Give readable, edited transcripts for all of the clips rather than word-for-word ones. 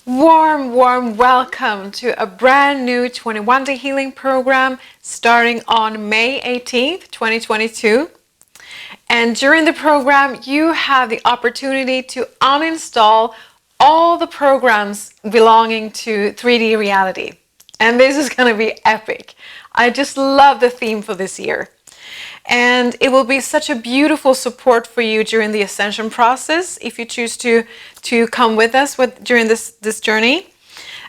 Warm welcome to a brand new 21-day healing program starting on May 18th, 2022. And during the program, you have the opportunity to uninstall all the programs belonging to 3D reality. And this is going to be epic. I just love the theme for this year. And it will be such a beautiful support for you during the Ascension process if you choose to come with us during this journey.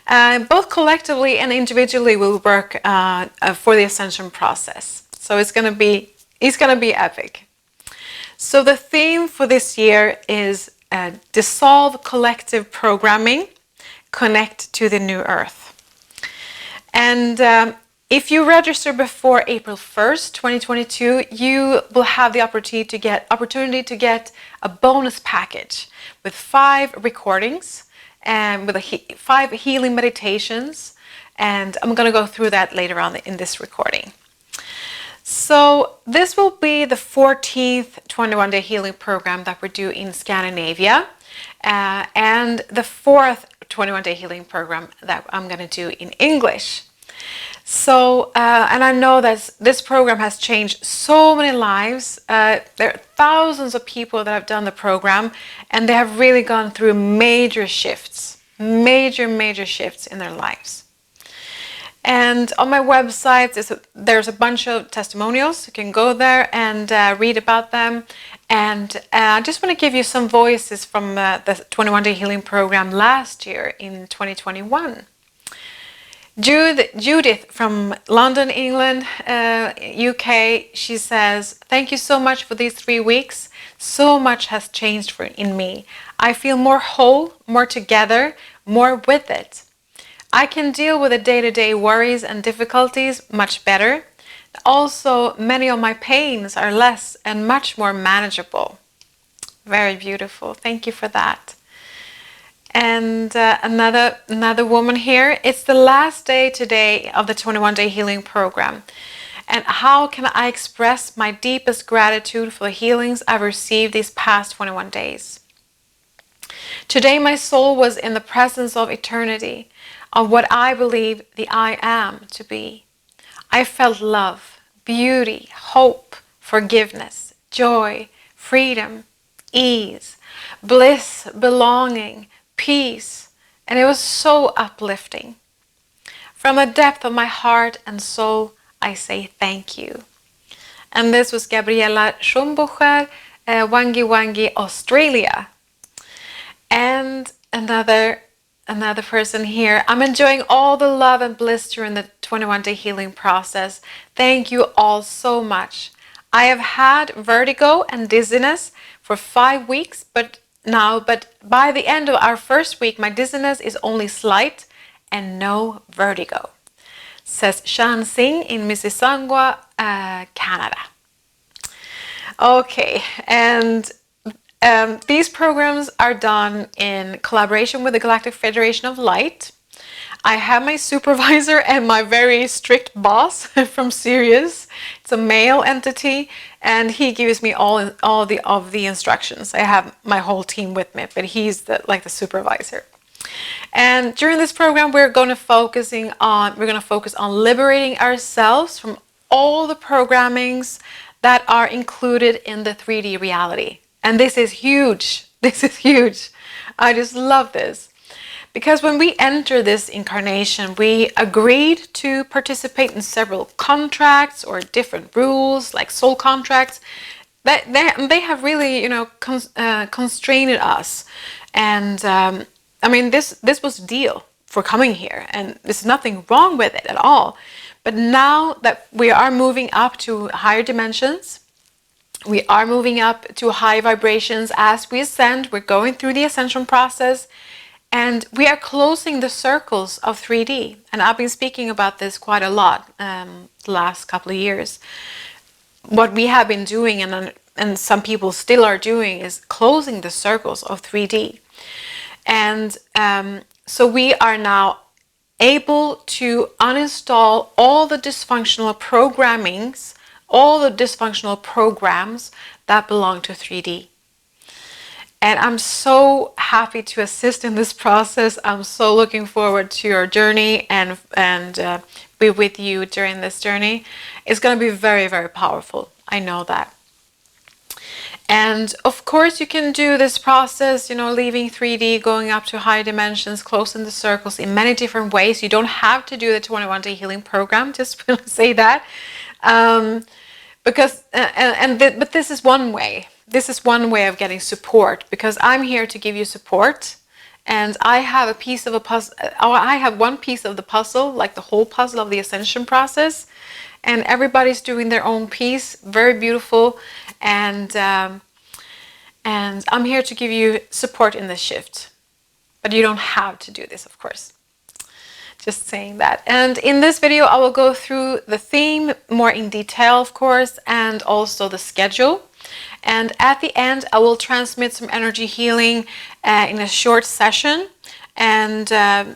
Both collectively and individually will work for the Ascension process. So it's gonna be epic. So the theme for this year is dissolve collective programming, connect to the new earth. And if you register before April 1st, 2022, you will have the opportunity to get a bonus package with 5 recordings and with 5 healing meditations. And I'm going to go through that later on in this recording. So this will be the 14th 21-day healing program that we do in Scandinavia, and the 4th 21-day healing program that I'm going to do in English. So, and I know that this program has changed so many lives. There are thousands of people that have done the program, and they have really gone through major shifts in their lives. And on my website, there's a bunch of testimonials. You can go there and read about them. And I just want to give you some voices from the 21-day healing program last year in 2021. Judith from London, England, UK, she says, "Thank you so much for these 3 weeks. So much has changed in me. I feel more whole, more together, more with it. I can deal with the day-to-day worries and difficulties much better. Also, many of my pains are less and much more manageable." Very beautiful. Thank you for that. And another woman here. "It's the last day today of the 21-day healing program. And how can I express my deepest gratitude for the healings I've received these past 21 days? Today my soul was in the presence of eternity, of what I believe the I am to be. I felt love, beauty, hope, forgiveness, joy, freedom, ease, bliss, belonging, peace, and it was so uplifting. From the depth of my heart and soul, I say thank you." And this was Gabriella Schumbucher, Wangi, Australia. And another person here. "I'm enjoying all the love and bliss during the 21-day healing process. Thank you all so much. I have had vertigo and dizziness for 5 weeks, but by the end of our first week, my dizziness is only slight and no vertigo," says Shan Singh in Mississauga, Canada. Okay, and these programs are done in collaboration with the Galactic Federation of Light. I have my supervisor and my very strict boss from Sirius. It's a male entity, and he gives me all the instructions. I have my whole team with me, but he's like the supervisor. And during this program, we're going to focus on liberating ourselves from all the programmings that are included in the 3D reality. And this is huge. This is huge. I just love this. Because when we enter this incarnation, we agreed to participate in several contracts or different rules, like soul contracts. They have really, constrained us. And I mean, this was a deal for coming here, and there's nothing wrong with it at all. But now that we are moving up to higher dimensions, we are moving up to high vibrations as we ascend. We're going through the ascension process. And we are closing the circles of 3D. And I've been speaking about this quite a lot the last couple of years. What we have been doing, and some people still are doing, is closing the circles of 3D. And so we are now able to uninstall all the dysfunctional programmings, all the dysfunctional programs that belong to 3D. And I'm so happy to assist in this process. I'm so looking forward to your journey and be with you during this journey. It's going to be very, very powerful. I know that. And of course, you can do this process, leaving 3D, going up to higher dimensions, closing the circles in many different ways. You don't have to do the 21-day healing program, just want to say that. But this is one way. This is one way of getting support, because I'm here to give you support. And I have a piece of a puzzle. I have one piece of the puzzle, like the whole puzzle of the Ascension process. And everybody's doing their own piece, very beautiful, and I'm here to give you support in this shift. But you don't have to do this, of course. Just saying that. And in this video, I will go through the theme more in detail, of course, and also the schedule. And at the end, I will transmit some energy healing in a short session. And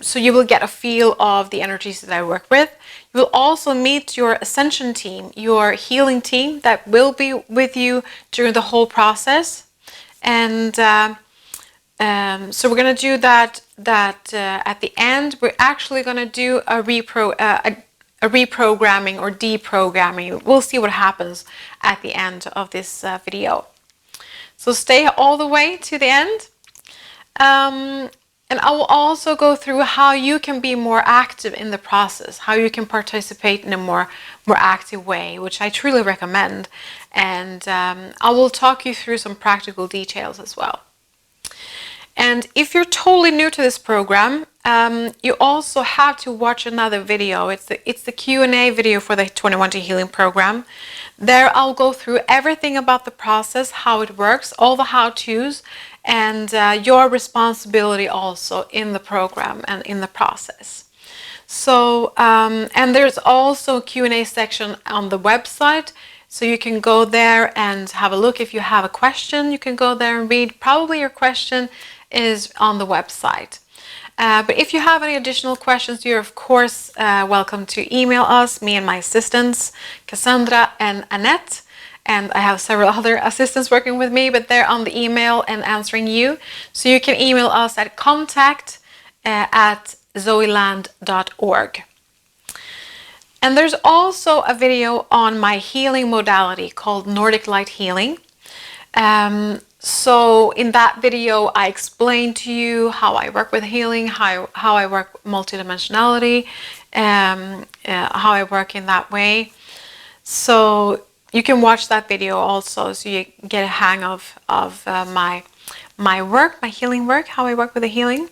so you will get a feel of the energies that I work with. You will also meet your Ascension team, your healing team that will be with you during the whole process. And so we're going to do that at the end. We're actually going to do a reprogramming or deprogramming. We'll see what happens at the end of this video. So stay all the way to the end. And I will also go through how you can be more active in the process, how you can participate in a more active way, which I truly recommend. And I will talk you through some practical details as well. And if you're totally new to this program, you also have to watch another video. It's the Q&A video for the 21-day healing program. There I'll go through everything about the process, how it works, all the how-tos, and your responsibility also in the program and in the process. So, and there's also a Q&A section on the website, so you can go there and have a look. If you have a question, you can go there and read. Probably your question is on the website. But if you have any additional questions, you're of course welcome to email us, me and my assistants, Cassandra and Annette. And I have several other assistants working with me, but they're on the email and answering you. So you can email us at contact@zoeland.org. And there's also a video on my healing modality called Nordic Light Healing. So in that video, I explain to you how I work with healing, how I work with multidimensionality, how I work in that way. So you can watch that video also, so you get a hang of my work, my healing work, how I work with the healing.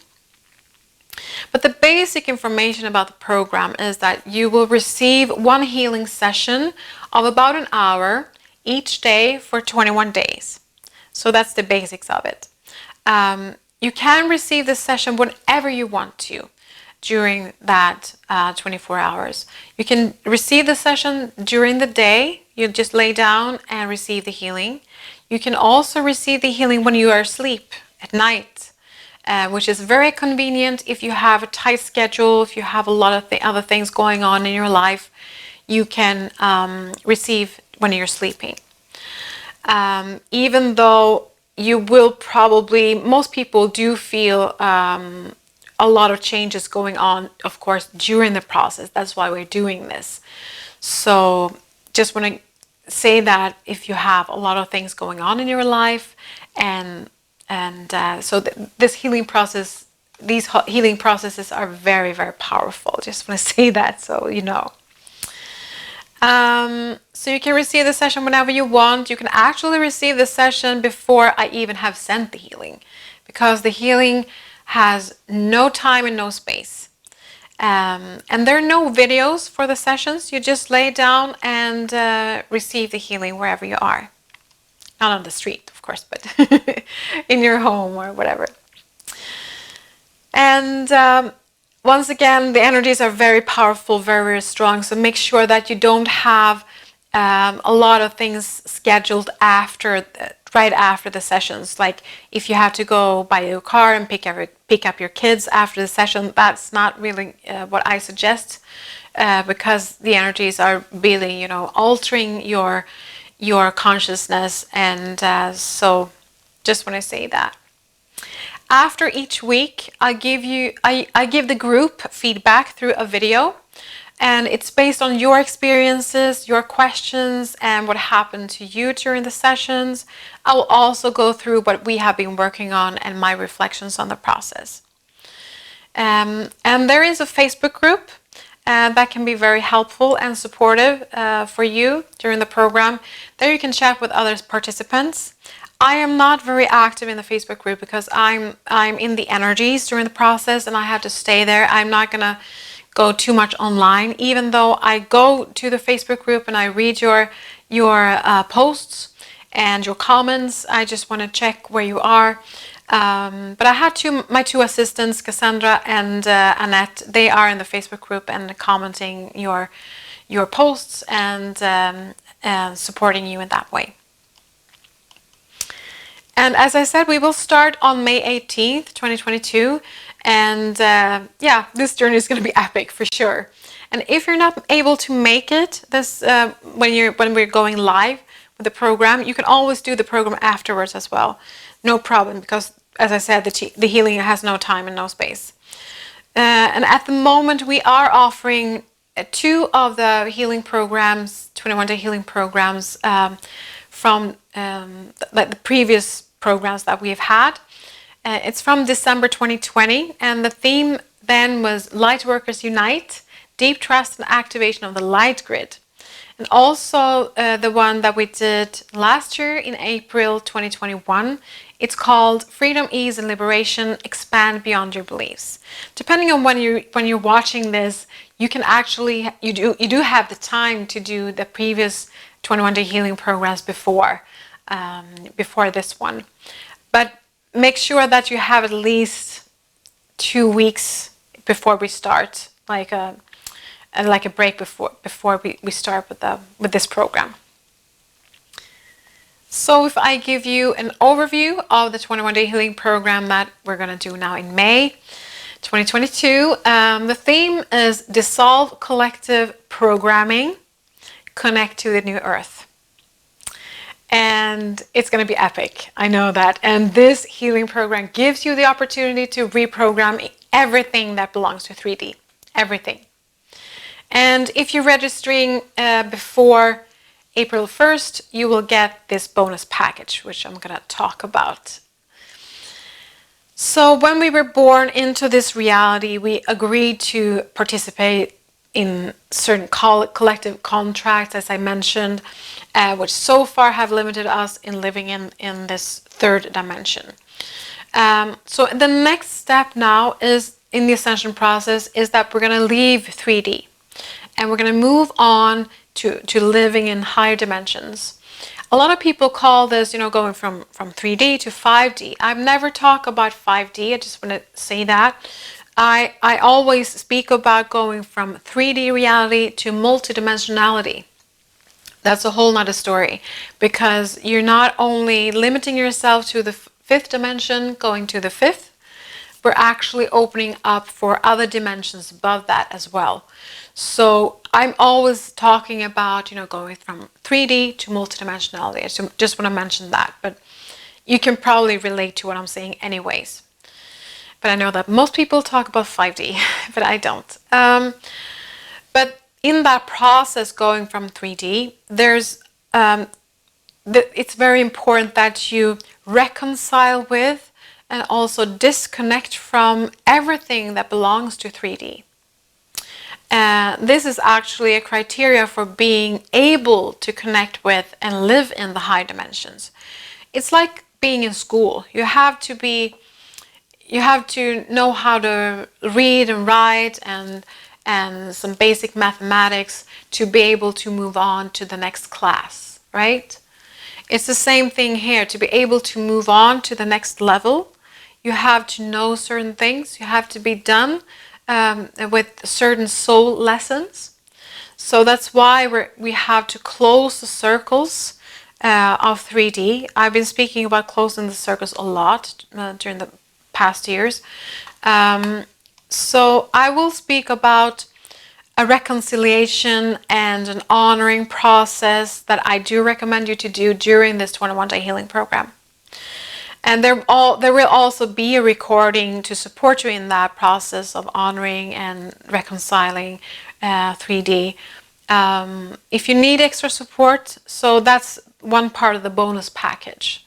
But the basic information about the program is that you will receive one healing session of about an hour each day for 21 days. So that's the basics of it. You can receive this session whenever you want to during that 24 hours. You can receive the session during the day. You just lay down and receive the healing. You can also receive the healing when you are asleep at night, which is very convenient if you have a tight schedule, if you have a lot of other things going on in your life. You can receive when you're sleeping. Even though you will probably, most people do feel a lot of changes going on, of course, during the process. That's why we're doing this. So just want to say that if you have a lot of things going on in your life, this healing process, these healing processes are very, very powerful. Just want to say that so you know. So you can receive the session whenever you want. You can actually receive the session before I even have sent the healing, because the healing has no time and no space. And there are no videos for the sessions. You just lay down and receive the healing wherever you are. Not on the street, of course, but in your home or whatever. And once again, the energies are very powerful, very, very strong. So make sure that you don't have a lot of things scheduled right after the sessions. Like if you have to go buy your car and pick up your kids after the session, that's not really what I suggest, because the energies are really, altering your consciousness. And so just want to say that. After each week, I give the group feedback through a video, and it's based on your experiences, your questions, and what happened to you during the sessions. I will also go through what we have been working on and my reflections on the process. And there is a Facebook group that can be very helpful and supportive for you during the program. There you can chat with other participants. I am not very active in the Facebook group because I'm in the energies during the process and I have to stay there. I'm not gonna go too much online, even though I go to the Facebook group and I read your posts and your comments. I just want to check where you are. But I had my two assistants, Cassandra and Annette. They are in the Facebook group and commenting your posts and supporting you in that way. And as I said, we will start on May 18th, 2022. And yeah, this journey is going to be epic for sure. And if you're not able to make it this when we're going live with the program, you can always do the program afterwards as well. No problem, because as I said, the healing has no time and no space. And at the moment, we are offering 2 of the healing programs, 21-day healing programs, from like the previous programs that we've had. It's from December 2020, and the theme then was Lightworkers Unite, Deep Trust and Activation of the Light Grid. And also the one that we did last year in April 2021, it's called Freedom, Ease and Liberation, Expand Beyond Your Beliefs. Depending on when you're watching this, you can actually, you do have the time to do the previous 21-day healing programs before this one. But make sure that you have at least 2 weeks before we start, like a break before we start with this program. So if I give you an overview of the 21-day healing program that we're going to do now in May 2022, the theme is Dissolve Collective Programming, Connect to the New Earth. And it's going to be epic, I know that. And this healing program gives you the opportunity to reprogram everything that belongs to 3D, everything. And if you're registering before April 1st, you will get this bonus package, which I'm going to talk about. So when we were born into this reality, we agreed to participate in certain collective contracts, as I mentioned, which so far have limited us in living in this third dimension. So the next step now is in the ascension process is that we're going to leave 3D and we're going to move on to living in higher dimensions. A lot of people call this, going from 3D to 5D. I've never talked about 5D. I just want to say that. I always speak about going from 3D reality to multidimensionality. That's a whole nother story, because you're not only limiting yourself to the 5th dimension, going to the 5th, we're actually opening up for other dimensions above that as well. So I'm always talking about, going from 3D to multidimensionality. I just want to mention that, but you can probably relate to what I'm saying anyways. But I know that most people talk about 5D, but I don't. But in that process, going from 3D, it's very important that you reconcile with and also disconnect from everything that belongs to 3D. This is actually a criteria for being able to connect with and live in the high dimensions. It's like being in school. You have to know how to read and write and some basic mathematics to be able to move on to the next class, right? It's the same thing here. To be able to move on to the next level, you have to know certain things. You have to be done with certain soul lessons. So that's why we have to close the circles of 3D. I've been speaking about closing the circles a lot during the past years. So I will speak about a reconciliation and an honoring process that I do recommend you to do during this 21-day healing program. And there will also be a recording to support you in that process of honoring and reconciling 3D. If you need extra support, so that's one part of the bonus package.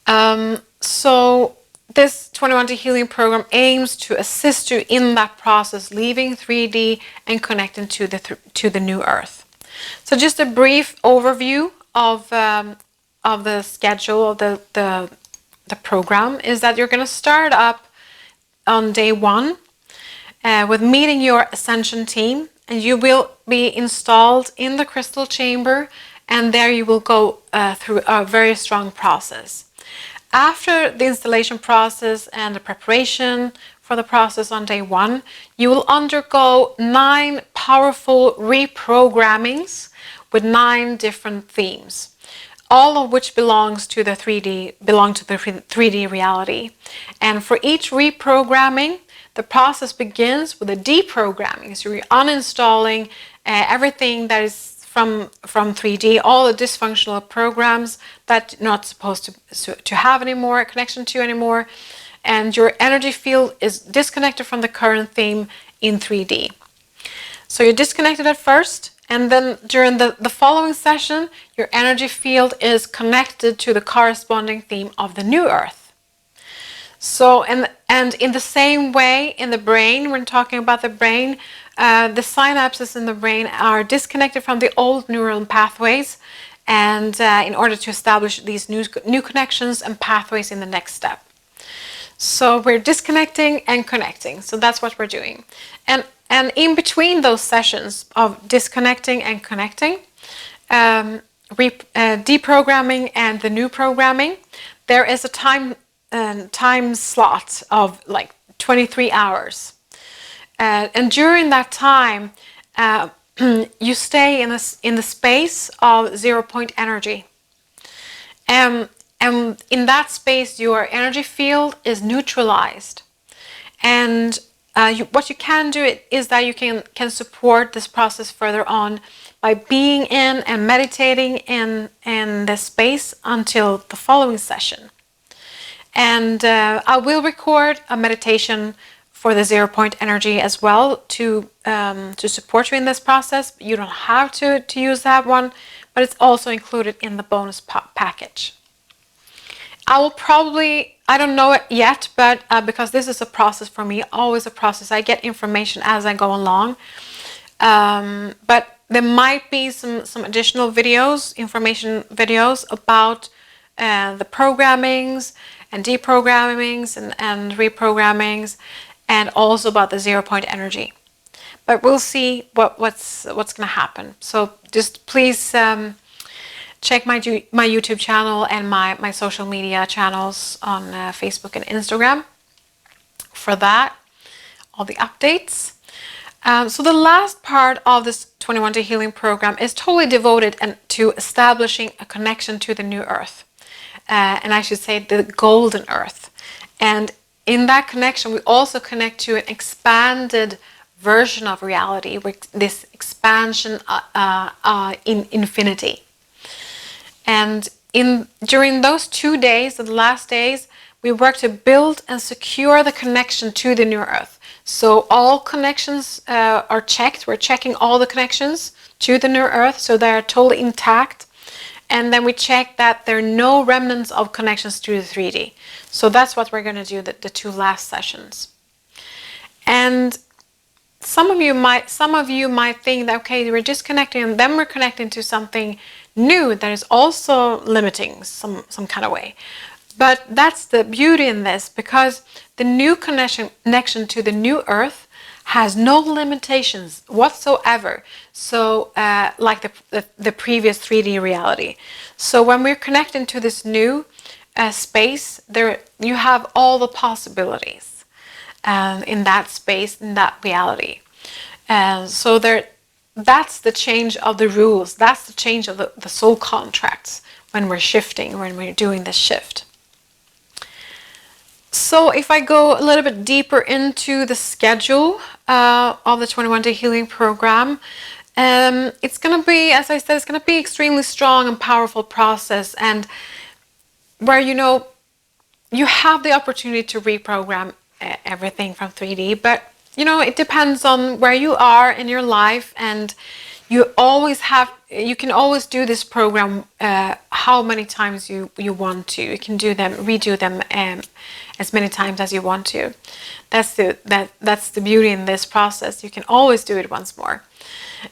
So this 21-day healing program aims to assist you in that process, leaving 3D and connecting to the new Earth. So just a brief overview of the schedule of the program is that you're going to start up on day 1 with meeting your Ascension team, and you will be installed in the crystal chamber, and there you will go through a very strong process. After the installation process and the preparation for the process on day 1, you will undergo 9 powerful reprogrammings with 9 different themes, all of which belong to the 3D reality. And for each reprogramming, the process begins with a deprogramming. So you're uninstalling everything that is from 3D, all the dysfunctional programs that you're not supposed to have anymore, a connection to anymore, and your energy field is disconnected from the current theme in 3D. So you're disconnected at first, and then during the following session, your energy field is connected to the corresponding theme of the new Earth. So, and in the same way in the brain, when talking about the brain, the synapses in the brain are disconnected from the old neural pathways, and in order to establish these new connections and pathways in the next step. So we're disconnecting and connecting. So that's what we're doing. And in between those sessions of disconnecting and connecting, deprogramming and the new programming, there is a time slot of like 23 hours. And during that time, you stay in the space of 0 point energy. And in that space, your energy field is neutralized. And what you can do is that you can support this process further on by being in and meditating in the space until the following session. And I will record a meditation for the 0 point energy as well to support you in this process. You don't have to use that one, but it's also included in the bonus package. I will probably, I don't know it yet, but because this is a process for me, always a process. I get information as I go along. But there might be some additional videos, information videos about the programmings and deprogrammings and reprogrammings, and also about the 0 point energy. But we'll see what's going to happen. So just please check my YouTube channel and my social media channels on Facebook and Instagram for that, all the updates. So the last part of this 21-day healing program is totally devoted to establishing a connection to the new Earth. And I should say the golden Earth. And in that connection, we also connect to an expanded version of reality, with this expansion in infinity. And during those 2 days, the last days, we work to build and secure the connection to the new Earth. So all connections are checked. We're checking all the connections to the new Earth, so they're totally intact. And then we check that there are no remnants of connections to the 3D. So that's what we're going to do the 2 last sessions. And some of you might think that, okay, we're disconnecting and then we're connecting to something new that is also limiting some kind of way. But that's the beauty in this, because the new connection to the new Earth has no limitations whatsoever. So like the previous 3D reality. So when we're connecting to this new space, you have all the possibilities in that space, in that reality. So that's the change of the rules. That's the change of the soul contracts when we're shifting, when we're doing this shift. So if I go a little bit deeper into the schedule of the 21-day healing program, it's going to be, as I said, it's going to be extremely strong and powerful process. And where you have the opportunity to reprogram everything from 3D, but it depends on where you are in your life, and you can always do this program how many times you want to. You can redo them as many times as you want to. That's the beauty in this process. You can always do it once more,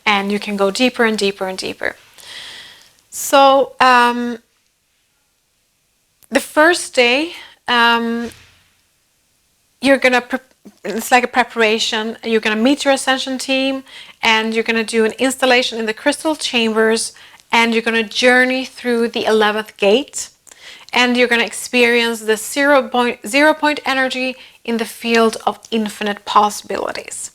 and you can go deeper and deeper and deeper. So the first day, it's like a preparation. You're gonna meet your Ascension team, and you're gonna do an installation in the crystal chambers, and you're gonna journey through the 11th gate, and you're gonna experience the 0 point energy in the field of infinite possibilities.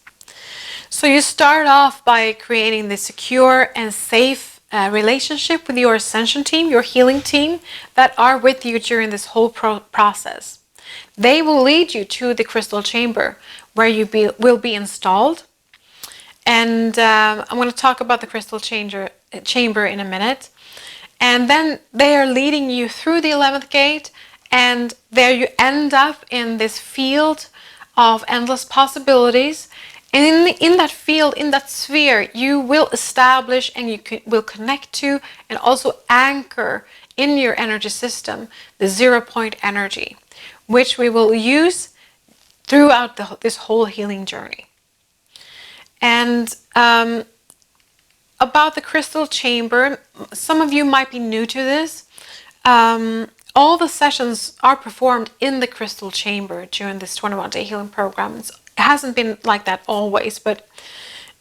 So you start off by creating the secure and safe relationship with your Ascension team, your healing team, that are with you during this whole process. They will lead you to the crystal chamber where you will be installed. And I'm going to talk about the crystal chamber in a minute. And then they are leading you through the 11th gate, and there you end up in this field of endless possibilities. And in that field, in that sphere, you will establish and will connect to and also anchor in your energy system the 0 point energy, which we will use throughout this whole healing journey. And about the crystal chamber, some of you might be new to this. All the sessions are performed in the crystal chamber during this 21-day healing program. It hasn't been like that always, but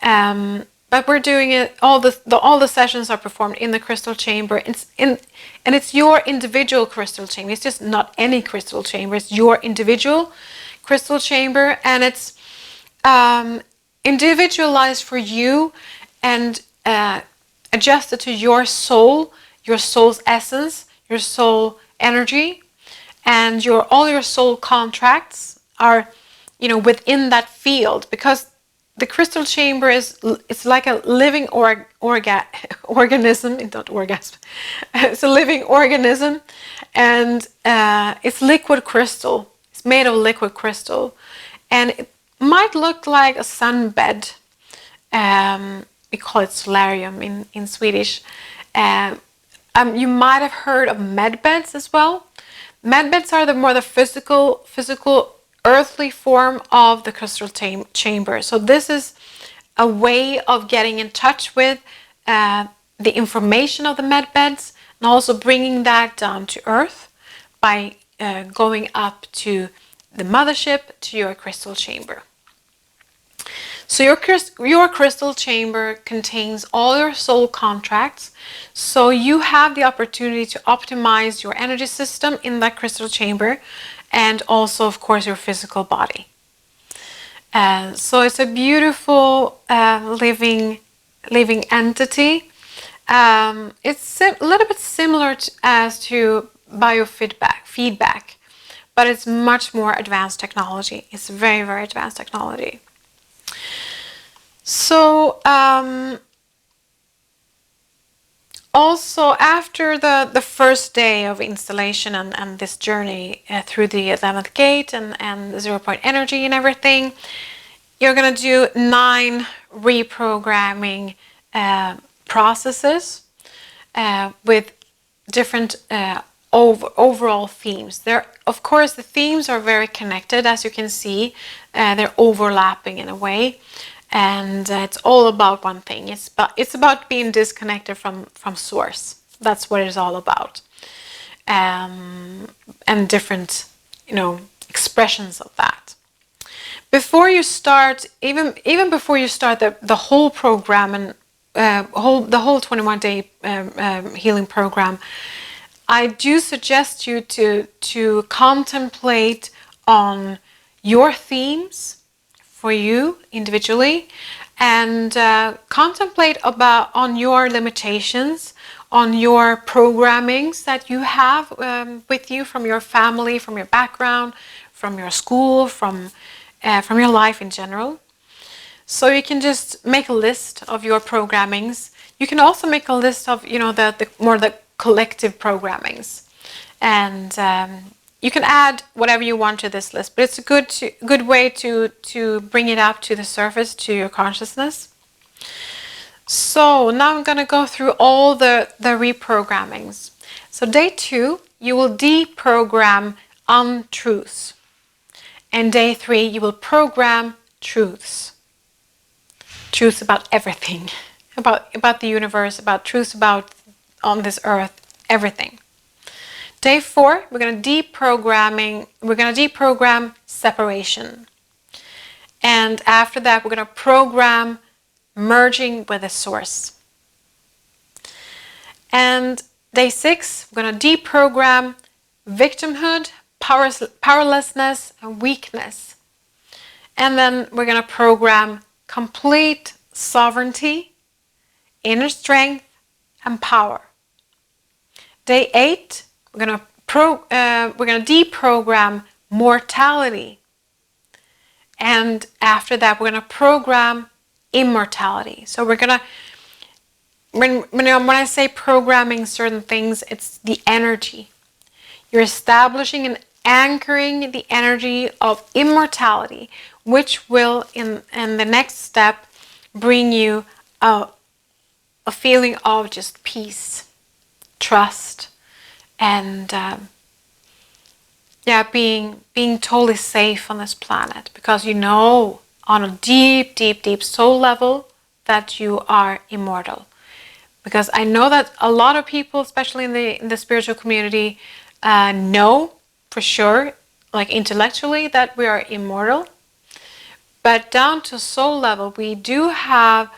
we're doing it. All the sessions are performed in the crystal chamber. And it's your individual crystal chamber. It's just not any crystal chamber. It's your individual crystal chamber, and it's individualized for you and adjusted to your soul, your soul's essence, your soul energy, and all your soul contracts are within that field, because the crystal chamber it's like a living organism, not orgasm. It's a living organism, and it's liquid crystal. It's made of liquid crystal, and it might look like a sunbed. We call it solarium in Swedish. You might have heard of medbeds as well. Medbeds are the physical earthly form of the crystal chamber. So this is a way of getting in touch with the information of the medbeds, and also bringing that down to earth by going up to the mothership, to your crystal chamber. So your crystal chamber contains all your soul contracts, so you have the opportunity to optimize your energy system in that crystal chamber, and also, of course, your physical body. So it's a beautiful living entity. It's a little bit similar to biofeedback, but it's much more advanced technology. It's very, very advanced technology. So also, after the first day of installation and this journey through the 11th gate and the 0 point energy and everything, you're going to do 9 reprogramming processes with different overall themes. Of course, the themes are very connected, as you can see. They're overlapping in a way. And it's all about one thing. It's about being disconnected from source. That's what it's all about. And different, expressions of that. Before you start, even before you start the whole program and the whole 21-day healing program, I do suggest you to contemplate on your themes for you individually, and contemplate on your limitations, on your programmings that you have with you from your family, from your background, from your school, from your life in general. So you can just make a list of your programmings. You can also make a list of the collective programmings, And you can add whatever you want to this list, but it's a good way to bring it up to the surface, to your consciousness. So now I'm going to go through all the reprogrammings. So day 2, you will deprogram untruths. And day 3, you will program truths. Truths about everything. About the universe, about truths about on this earth, everything. Day 4, we're going to deprogram separation. And after that, we're going to program merging with the source. And day 6, we're going to deprogram victimhood, powerlessness, and weakness. And then we're going to program complete sovereignty, inner strength, and power. Day 8, we're going to deprogram mortality. And after that, we're going to program immortality. So we're going to, when I say programming certain things, it's the energy. You're establishing and anchoring the energy of immortality, which will, in the next step, bring you a feeling of just peace, trust, and being totally safe on this planet, because you know on a deep, deep, deep soul level that you are immortal. Because I know that a lot of people, especially in the spiritual community, know for sure, like intellectually, that we are immortal. But down to soul level, we do have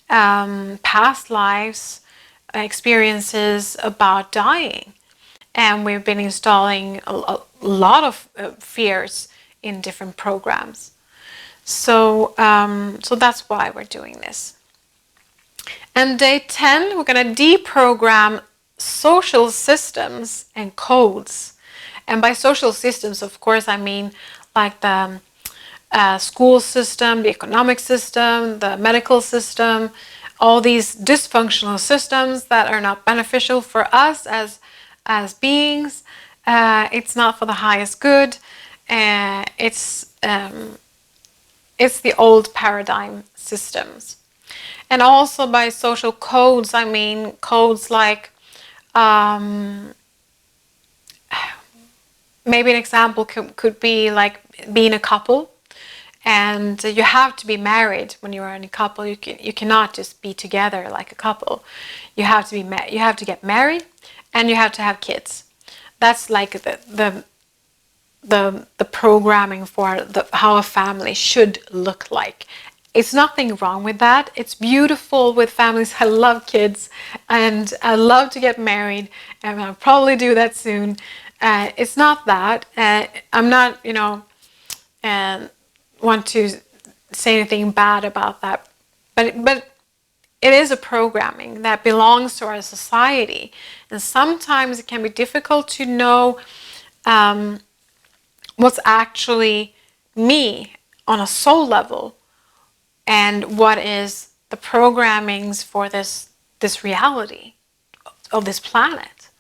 past lives, experiences about dying. And we've been installing a lot of fears in different programs. So that's why we're doing this. And day 10, we're going to deprogram social systems and codes. And by social systems, of course, I mean like the school system, the economic system, the medical system, all these dysfunctional systems that are not beneficial for us as beings. It's not for the highest good. It's the old paradigm systems. And also by social codes, I mean codes like, maybe an example could be like being a couple, and you have to be married when you are in a couple. You cannot just be together like a couple. You have to get married, and you have to have kids. That's like the programming for how a family should look like. It's nothing wrong with that. It's beautiful with families. I love kids, and I love to get married, and I'll probably do that soon. It's not that. I'm not, want to say anything bad about that. But it is a programming that belongs to our society. And sometimes it can be difficult to know what's actually me on a soul level, and what is the programmings for this reality of this planet.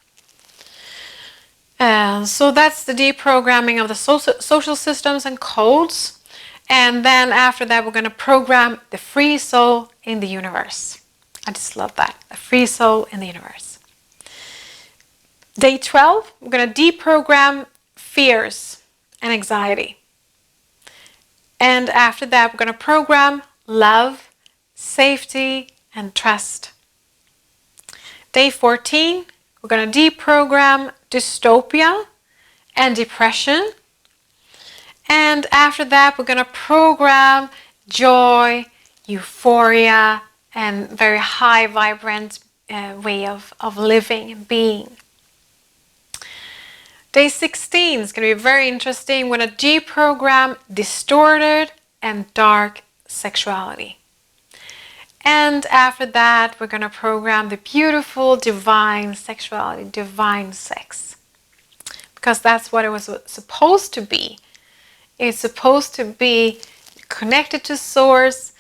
So that's the deprogramming of the social systems and codes. And then after that, we're going to program the free soul in the universe. I just love that. The free soul in the universe. Day 12, we're going to deprogram fears and anxiety. And after that, we're going to program love, safety, and trust. Day 14, we're going to deprogram dystopia and depression. And after that, we're going to program joy, euphoria, and very high, vibrant way of living and being. Day 16 is going to be very interesting. We're going to deprogram distorted and dark sexuality. And after that, we're going to program the beautiful divine sexuality, divine sex. Because that's what it was supposed to be. It's supposed to be connected to source,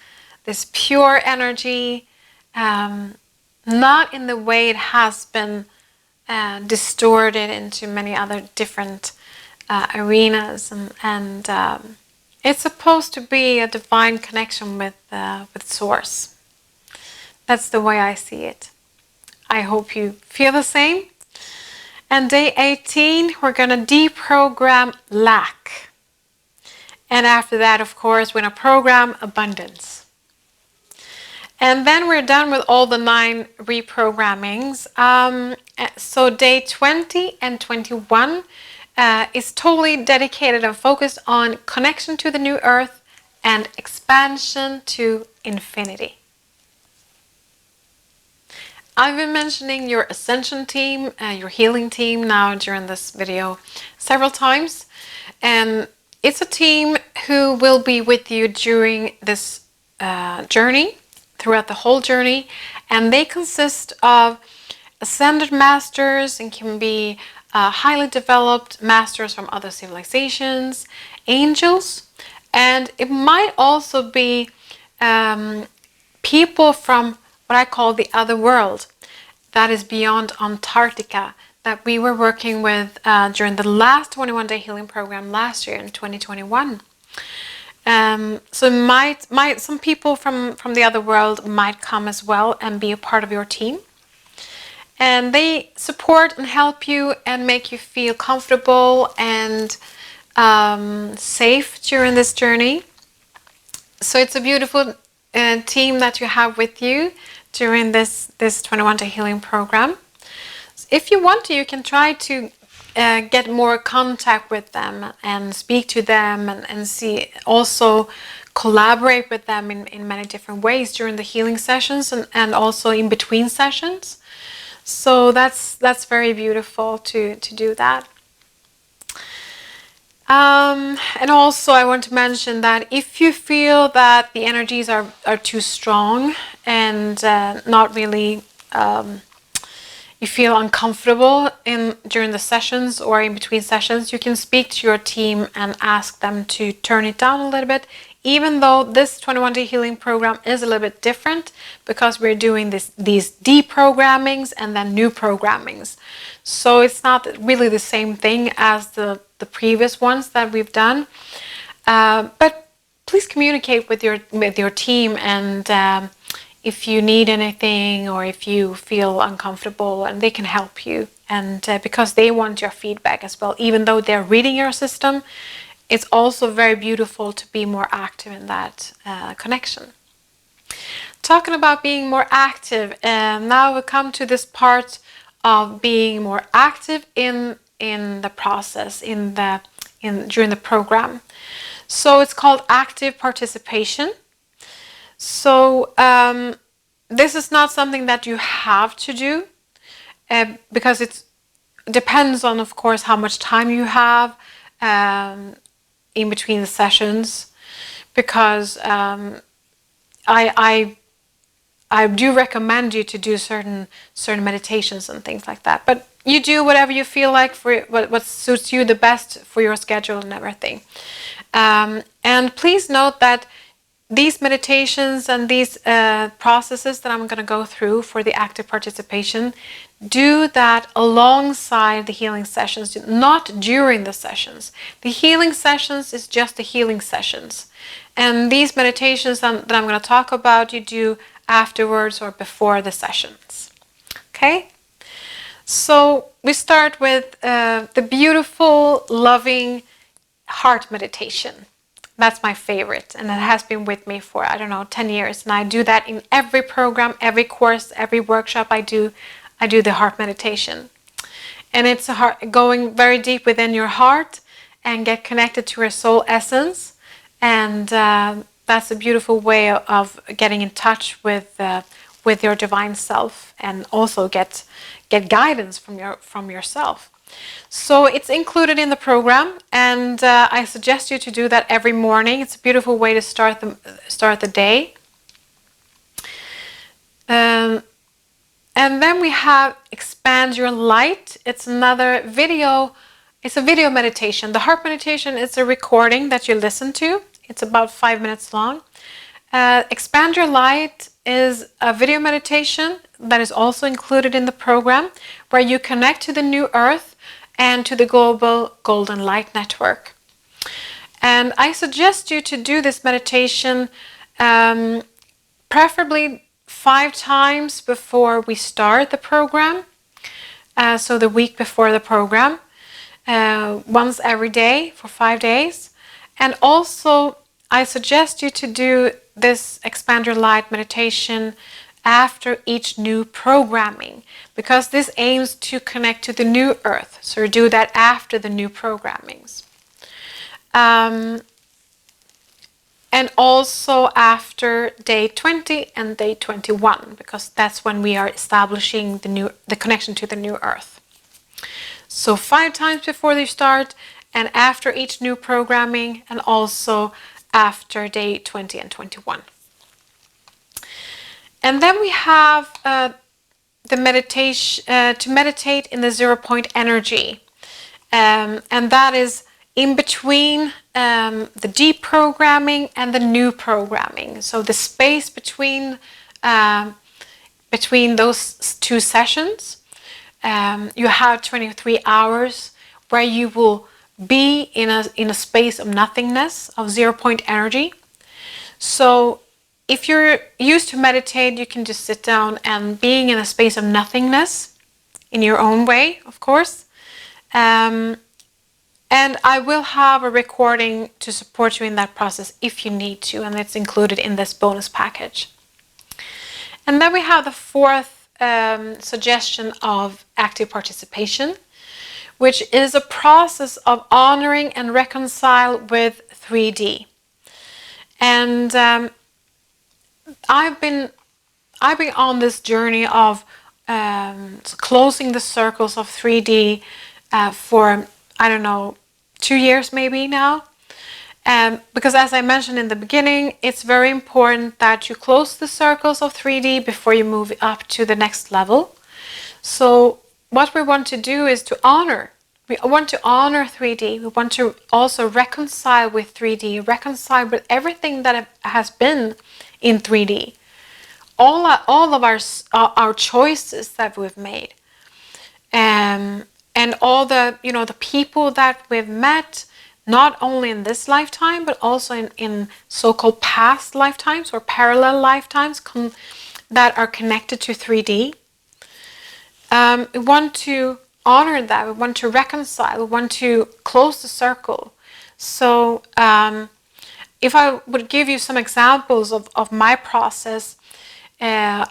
this pure energy, not in the way it has been distorted into many other different arenas, and it's supposed to be a divine connection with Source. That's the way I see it. I hope you feel the same. And day 18, we're going to deprogram lack. And after that, of course, we're going to program abundance. And then we're done with all the 9 reprogrammings. So day 20 and 21 is totally dedicated and focused on connection to the new earth and expansion to infinity. I've been mentioning your Ascension team, your healing team now during this video several times. And it's a team who will be with you during this journey, throughout the whole journey. And they consist of ascended masters and can be highly developed masters from other civilizations, angels, and it might also be people from what I call the other world, that is beyond Antarctica, that we were working with during the last 21-day healing program last year in 2021. So some people from the other world might come as well and be a part of your team. And they support and help you and make you feel comfortable and safe during this journey. So it's a beautiful team that you have with you during this 21-day healing program. If you want to, you can try to get more contact with them and speak to them and see, also collaborate with them in many different ways during the healing sessions and also in between sessions. So that's very beautiful to do that. And also I want to mention that if you feel that the energies are too strong and not really, you feel uncomfortable during the sessions or in between sessions, you can speak to your team and ask them to turn it down a little bit, even though this 21-day healing program is a little bit different because we're doing these deprogrammings and then new programmings. So it's not really the same thing as the previous ones that we've done. But please communicate with your team, and if you need anything or if you feel uncomfortable, and they can help you, and because they want your feedback as well, even though they're reading your system. It's also very beautiful to be more active in that connection. Talking about being more active, now we come to this part of being more active in the process, during the program. So it's called active participation. So this is not something that you have to do because it depends on, of course, how much time you have in between the sessions, because I do recommend you to do certain meditations and things like that. But you do whatever you feel like for what suits you the best for your schedule and everything. And please note that these meditations and these processes that I'm going to go through for the active participation, do that alongside the healing sessions, not during the sessions. The healing sessions is just the healing sessions. And these meditations that I'm going to talk about, you do afterwards or before the sessions. Okay? So we start with the beautiful, loving heart meditation. That's my favorite, and it has been with me for, 10 years. And I do that in every program, every course, every workshop I do the heart meditation. And it's going very deep within your heart and get connected to your soul essence. And that's a beautiful way of getting in touch with your divine self, and also get guidance from yourself. So it's included in the program, and I suggest you to do that every morning. It's a beautiful way to start the day. And then we have Expand Your Light. It's another video. It's a video meditation. The heart meditation is a recording that you listen to. It's about 5 minutes long. Expand Your Light is a video meditation that is also included in the program, where you connect to the new earth and to the global golden light network. And I suggest you to do this meditation preferably 5 times before we start the program. So the week before the program, once every day for 5 days. And also I suggest you to do this Expand Your Light meditation after each new programming, because this aims to connect to the new earth. So do that after the new programmings. And also after day 20 and day 21, because that's when we are establishing the connection to the new earth. So 5 times before they start, and after each new programming, and also after day 20 and 21. And then we have the meditation to meditate in the 0 point energy, and that is in between the deprogramming and the new programming. So the space between those 2 sessions, you have 23 hours where you will be in a space of nothingness, of 0 point energy. So if you're used to meditate, you can just sit down and being in a space of nothingness in your own way, of course. And I will have a recording to support you in that process if you need to, and it's included in this bonus package. And then we have the 4th suggestion of active participation, which is a process of honoring and reconcile with 3D. And I've been on this journey of closing the circles of 3D for, I don't know, 2 years maybe now. Because as I mentioned in the beginning, it's very important that you close the circles of 3D before you move up to the next level. So what we want to do is to honor. We want to honor 3D. We want to also reconcile with 3D, reconcile with everything that has been in 3D. All of our choices that we've made. And all the people that we've met, not only in this lifetime, but also in so-called past lifetimes or parallel lifetimes that are connected to 3D. We want to honor that. We want to reconcile. We want to close the circle. So if I would give you some examples of my process, I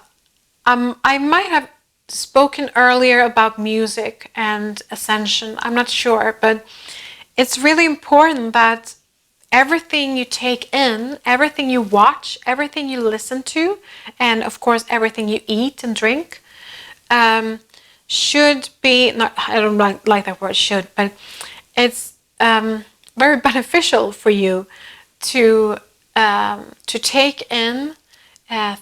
might have spoken earlier about music and Ascension. I'm not sure, but it's really important that everything you take in, everything you watch, everything you listen to, and of course everything you eat and drink, should be, I don't like that word should, but it's very beneficial for you to take in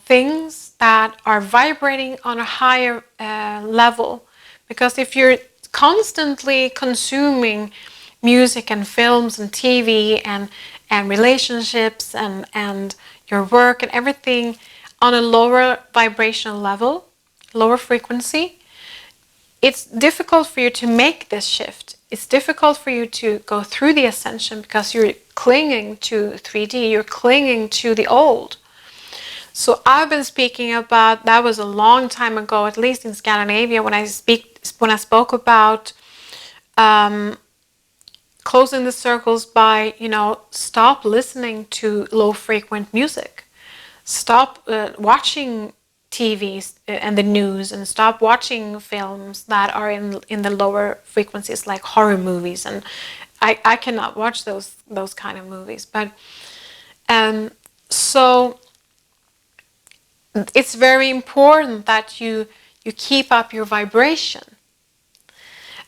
things that are vibrating on a higher level. Because if you're constantly consuming music and films and TV and relationships and your work and everything on a lower vibrational level, lower frequency, it's difficult for you to make this shift. It's difficult for you to go through the ascension because you're clinging to 3D, you're clinging to the old. So I've been speaking about, that was a long time ago, at least in Scandinavia, when I spoke about closing the circles by, stop listening to low frequent music. Stop watching TVs and the news, and stop watching films that are in the lower frequencies, like horror movies. And I cannot watch those kind of movies. But so it's very important that you keep up your vibration.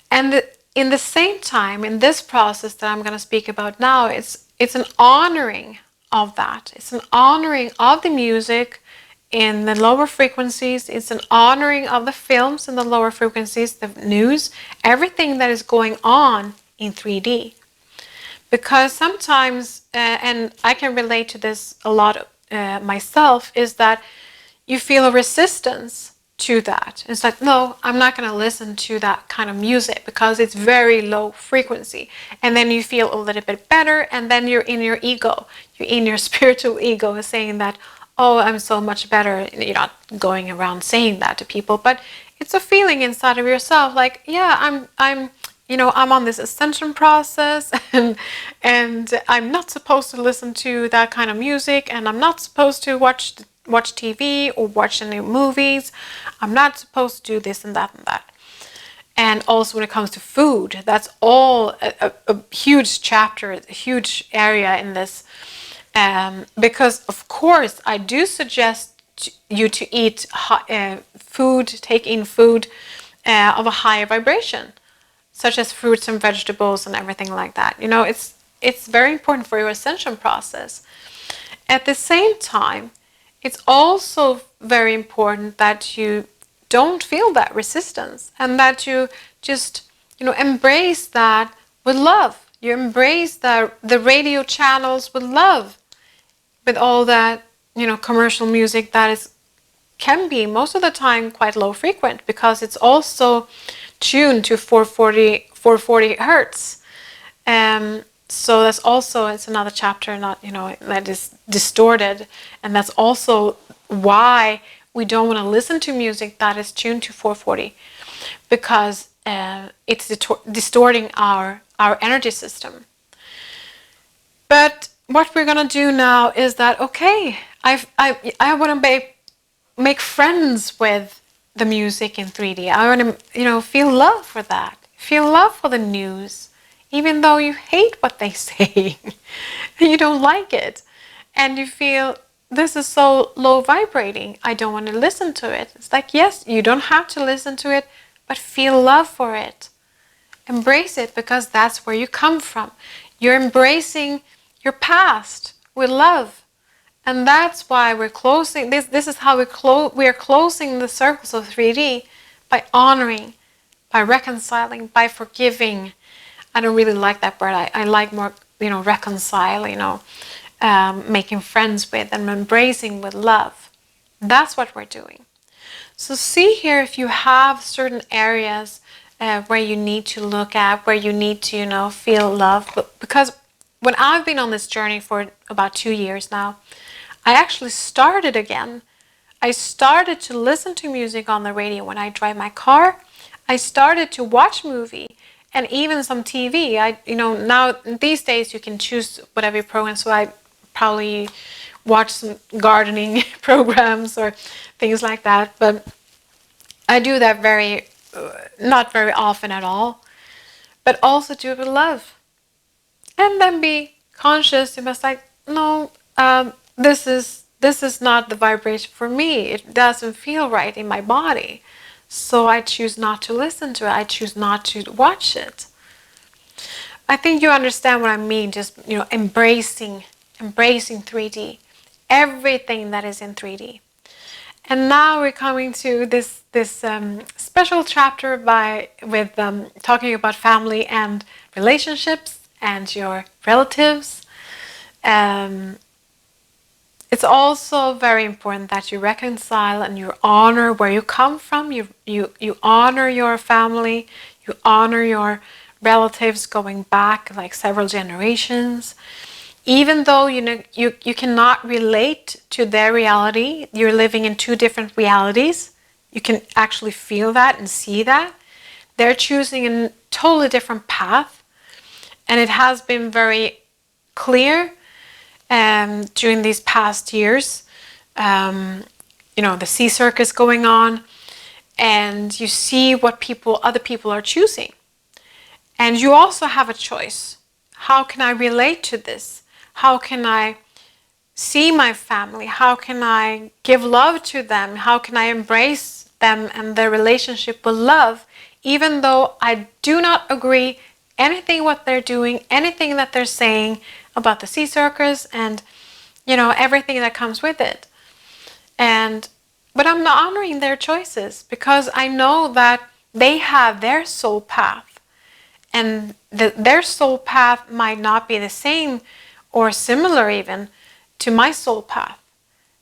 And in the same time, in this process that I'm going to speak about now, it's an honoring of that. It's an honoring of the music in the lower frequencies. It's an honoring of the films in the lower frequencies, the news, everything that is going on in 3D. Because sometimes, and I can relate to this a lot myself, is that you feel a resistance to that. It's like, no, I'm not going to listen to that kind of music because it's very low frequency. And then you feel a little bit better, and then you're in your ego. You're in your spiritual ego is saying that, oh, I'm so much better. You're not going around saying that to people, but it's a feeling inside of yourself like, yeah, I'm on this ascension process, and I'm not supposed to listen to that kind of music, and I'm not supposed to watch TV or watch any movies. I'm not supposed to do this and that and that. And also when it comes to food, that's all a huge chapter, a huge area in this. Because of course I do suggest you to eat food, take in food of a higher vibration, such as fruits and vegetables and everything like that. It's very important for your ascension process. At the same time, it's also very important that you don't feel that resistance, and that you just, embrace that with love. You embrace the radio channels with love, with all that, commercial music that can be most of the time quite low frequent, because it's also tuned to 440 hertz. So that's also, it's another chapter, not, that is distorted. And that's also why we don't want to listen to music that is tuned to 440, because it's distorting our energy system. But what we're going to do now is that, okay, I want to make friends with the music in 3D. I want to, feel love for that. Feel love for the news, even though you hate what they say. You don't like it. And you feel, this is so low vibrating, I don't want to listen to it. It's like, yes, you don't have to listen to it, but feel love for it. Embrace it, because that's where you come from. You're embracing your past with love. And that's why we're closing, this is how we are closing the circles of 3D, by honoring, by reconciling, by forgiving. I don't really like that word. I like more, reconcile, making friends with, and embracing with love. That's what we're doing. So see here if you have certain areas where you need to look at, where you need to, feel love. Because when I've been on this journey for about 2 years now, I actually started again. I started to listen to music on the radio when I drive my car. I started to watch movie, and even some TV. Now these days you can choose whatever program. So I probably watch some gardening programs or things like that. But I do that not very often at all. But also do it with love. And then be conscious. You must no, this is not the vibration for me. It doesn't feel right in my body. So I choose not to listen to it. I choose not to watch it. I think you understand what I mean. Just, embracing 3D. Everything that is in 3D. And now we're coming to this special chapter with talking about family and relationships and your relatives. It's also very important that you reconcile and you honor where you come from. You honor your family. You honor your relatives going back like several generations. Even though you cannot relate to their reality, you're living in two different realities. You can actually feel that and see that. They're choosing a totally different path. And it has been very clear during these past years. The sea circus going on, and you see what other people are choosing. And you also have a choice. How can I relate to this? How can I see my family? How can I give love to them? How can I embrace them and their relationship with love, even though I do not agree anything what they're doing, anything that they're saying about the sea circus and, everything that comes with it. But I'm not honoring their choices, because I know that they have their soul path, and their soul path might not be the same or similar even to my soul path.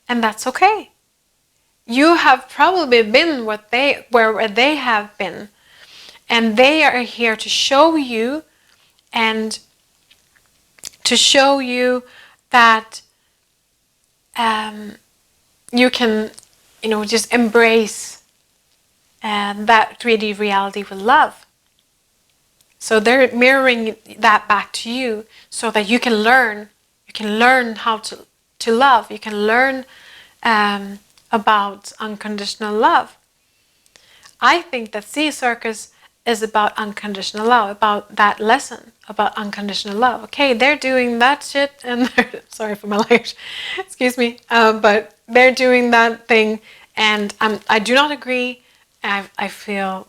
And that's okay. you have probably been where they have been, and they are here to show you, and to show you that you can, just embrace that 3D reality with love. So they're mirroring that back to you so that you can learn. You can learn how to love. You can learn about unconditional love. I think that Sea Circus is about unconditional love, about that lesson about unconditional love. Okay, they're doing that shit, and sorry for my language, excuse me, but they're doing that thing, and I do not agree. I feel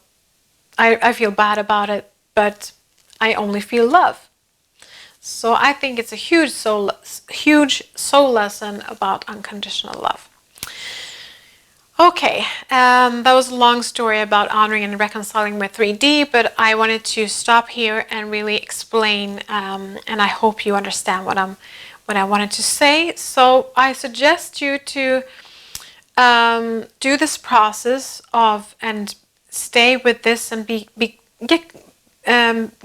bad about it, but I only feel love. So I think it's a huge soul lesson about unconditional love. Okay, that was a long story about honoring and reconciling with 3D, but I wanted to stop here and really explain, and I hope you understand what I wanted to say. So I suggest you to do this process and stay with this and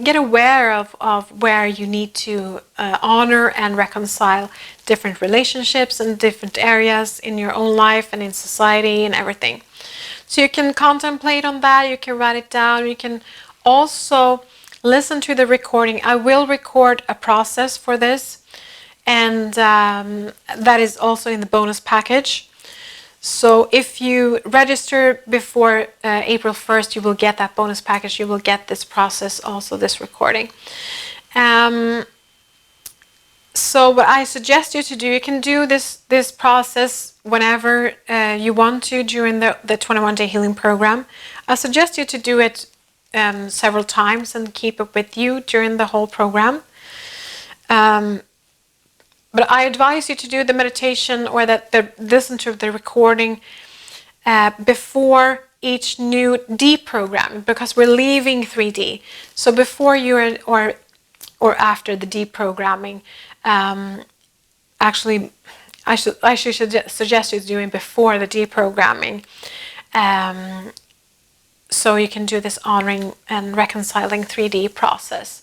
get aware of where you need to honor and reconcile different relationships and different areas in your own life and in society and everything. So you can contemplate on that, you can write it down, you can also listen to the recording. I will record a process for this, and that is also in the bonus package. So if you register before April 1st, you will get that bonus package. You will get this process, also this recording. So what I suggest you to do, you can do this process whenever you want to during the 21-day healing program. I suggest you to do it several times and keep it with you during the whole program. But I advise you to do the meditation or listen to the recording before each new deprogram, because we're leaving 3D. So before you or after the deprogramming, actually, I should suggest you doing before the deprogramming. So you can do this honoring and reconciling 3D process.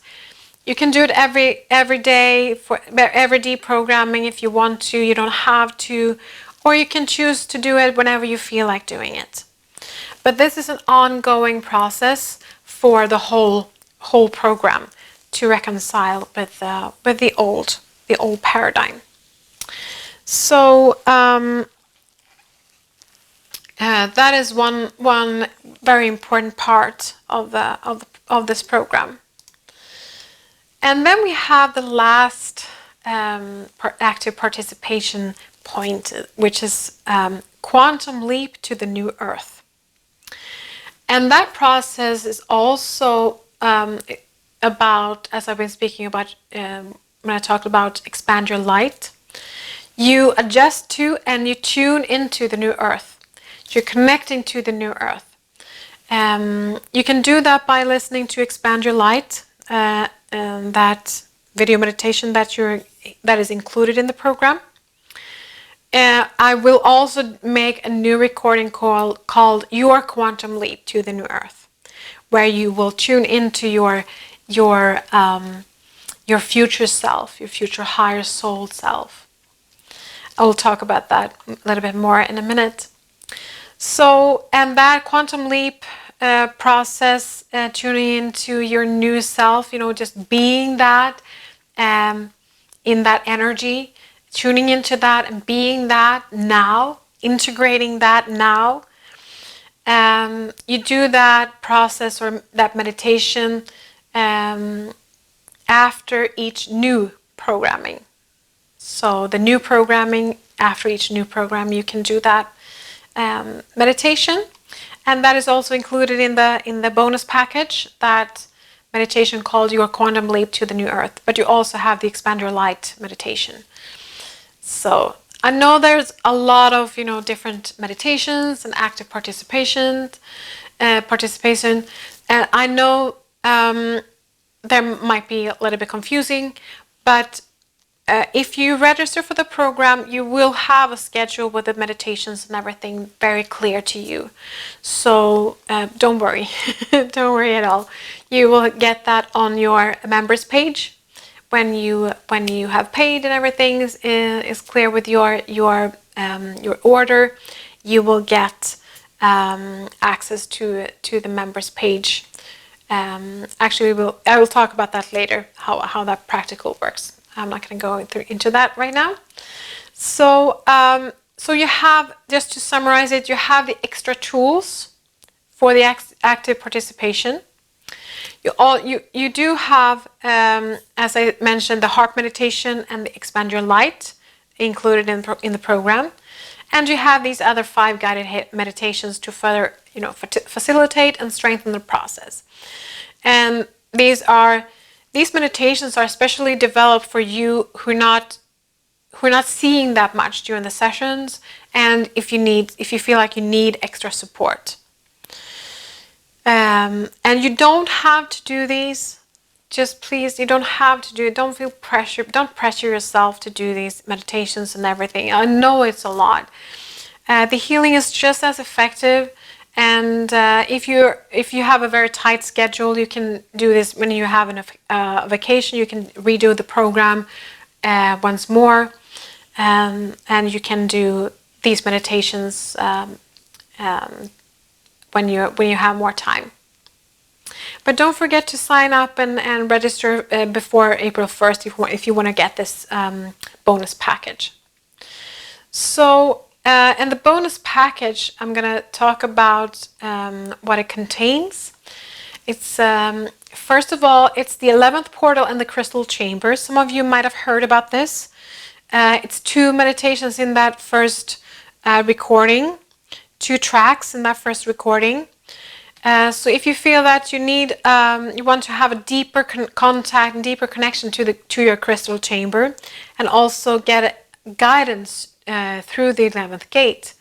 You can do it every day for every deprogramming if you want to. You don't have to, or you can choose to do it whenever you feel like doing it. But this is an ongoing process for the whole program to reconcile with the old paradigm. So that is one very important part of this program. And then we have the last active participation point, which is quantum leap to the new earth. And that process is also about, as I've been speaking about when I talked about expand your light, you adjust to and you tune into the new earth. You're connecting to the new earth. You can do that by listening to Expand Your Light, that video meditation that is included in the program. I will also make a new recording called Your Quantum Leap to the New Earth, where you will tune into your future self, your future higher soul self. I will talk about that a little bit more in a minute. So, and that quantum leap process, tuning into your new self, just being that, in that energy, tuning into that and being that now, integrating that now. You do that process or that meditation after each new programming. So the new programming, after each new program, you can do that meditation. And that is also included in the bonus package, that meditation called Your Quantum Leap to the New Earth. But you also have the Expand Your Light meditation. So I know there's a lot of different meditations and active participation, and I know there might be a little bit confusing, but if you register for the program, you will have a schedule with the meditations and everything very clear to you. So don't worry, don't worry at all. You will get that on your members page when you have paid and everything is clear with your order. You will get access to the members page. Actually, I will talk about that later, how that practical works. I'm not going to go into that right now. So, so you have, just to summarize it, you have the extra tools for the active participation. You do have, as I mentioned, the heart meditation and the expand your light included in the program, and you have these other 5 guided meditations to further, facilitate and strengthen the process. And these meditations are especially developed for you who are not seeing that much during the sessions, and if you feel like you need extra support. And you don't have to do these. Just please, you don't have to do it. Don't feel pressure. Don't pressure yourself to do these meditations and everything. I know it's a lot. The healing is just as effective. And if you have a very tight schedule, you can do this when you have a vacation. You can redo the program once more, and you can do these meditations when you have more time. But don't forget to sign up and register before April 1st if you want to get this bonus package. So, in the bonus package, I'm going to talk about what it contains. It's first of all, it's the 11th portal and the crystal chamber. Some of you might have heard about this. It's 2 meditations in that first recording, 2 tracks in that first recording. So if you feel that you want to have a deeper contact and deeper connection to your crystal chamber, and also get guidance through the 11th gate,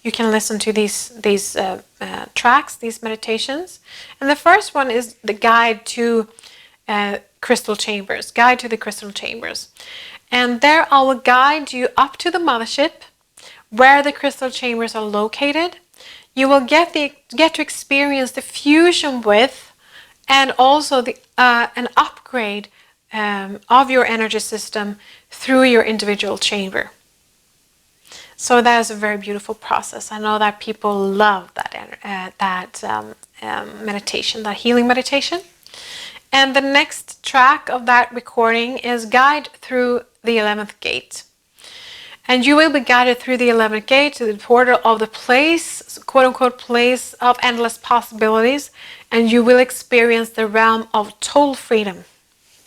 you can listen to these tracks, these meditations. And the first one is the guide to crystal chambers, guide to the crystal chambers. And there I will guide you up to the mothership, where the crystal chambers are located. You will get to experience the fusion with, and also an upgrade of your energy system through your individual chamber. So that is a very beautiful process. I know that people love that meditation, that healing meditation. And the next track of that recording is Guide Through the 11th Gate. And you will be guided through the 11th gate to the portal of the place, quote-unquote, place of endless possibilities. And you will experience the realm of total freedom.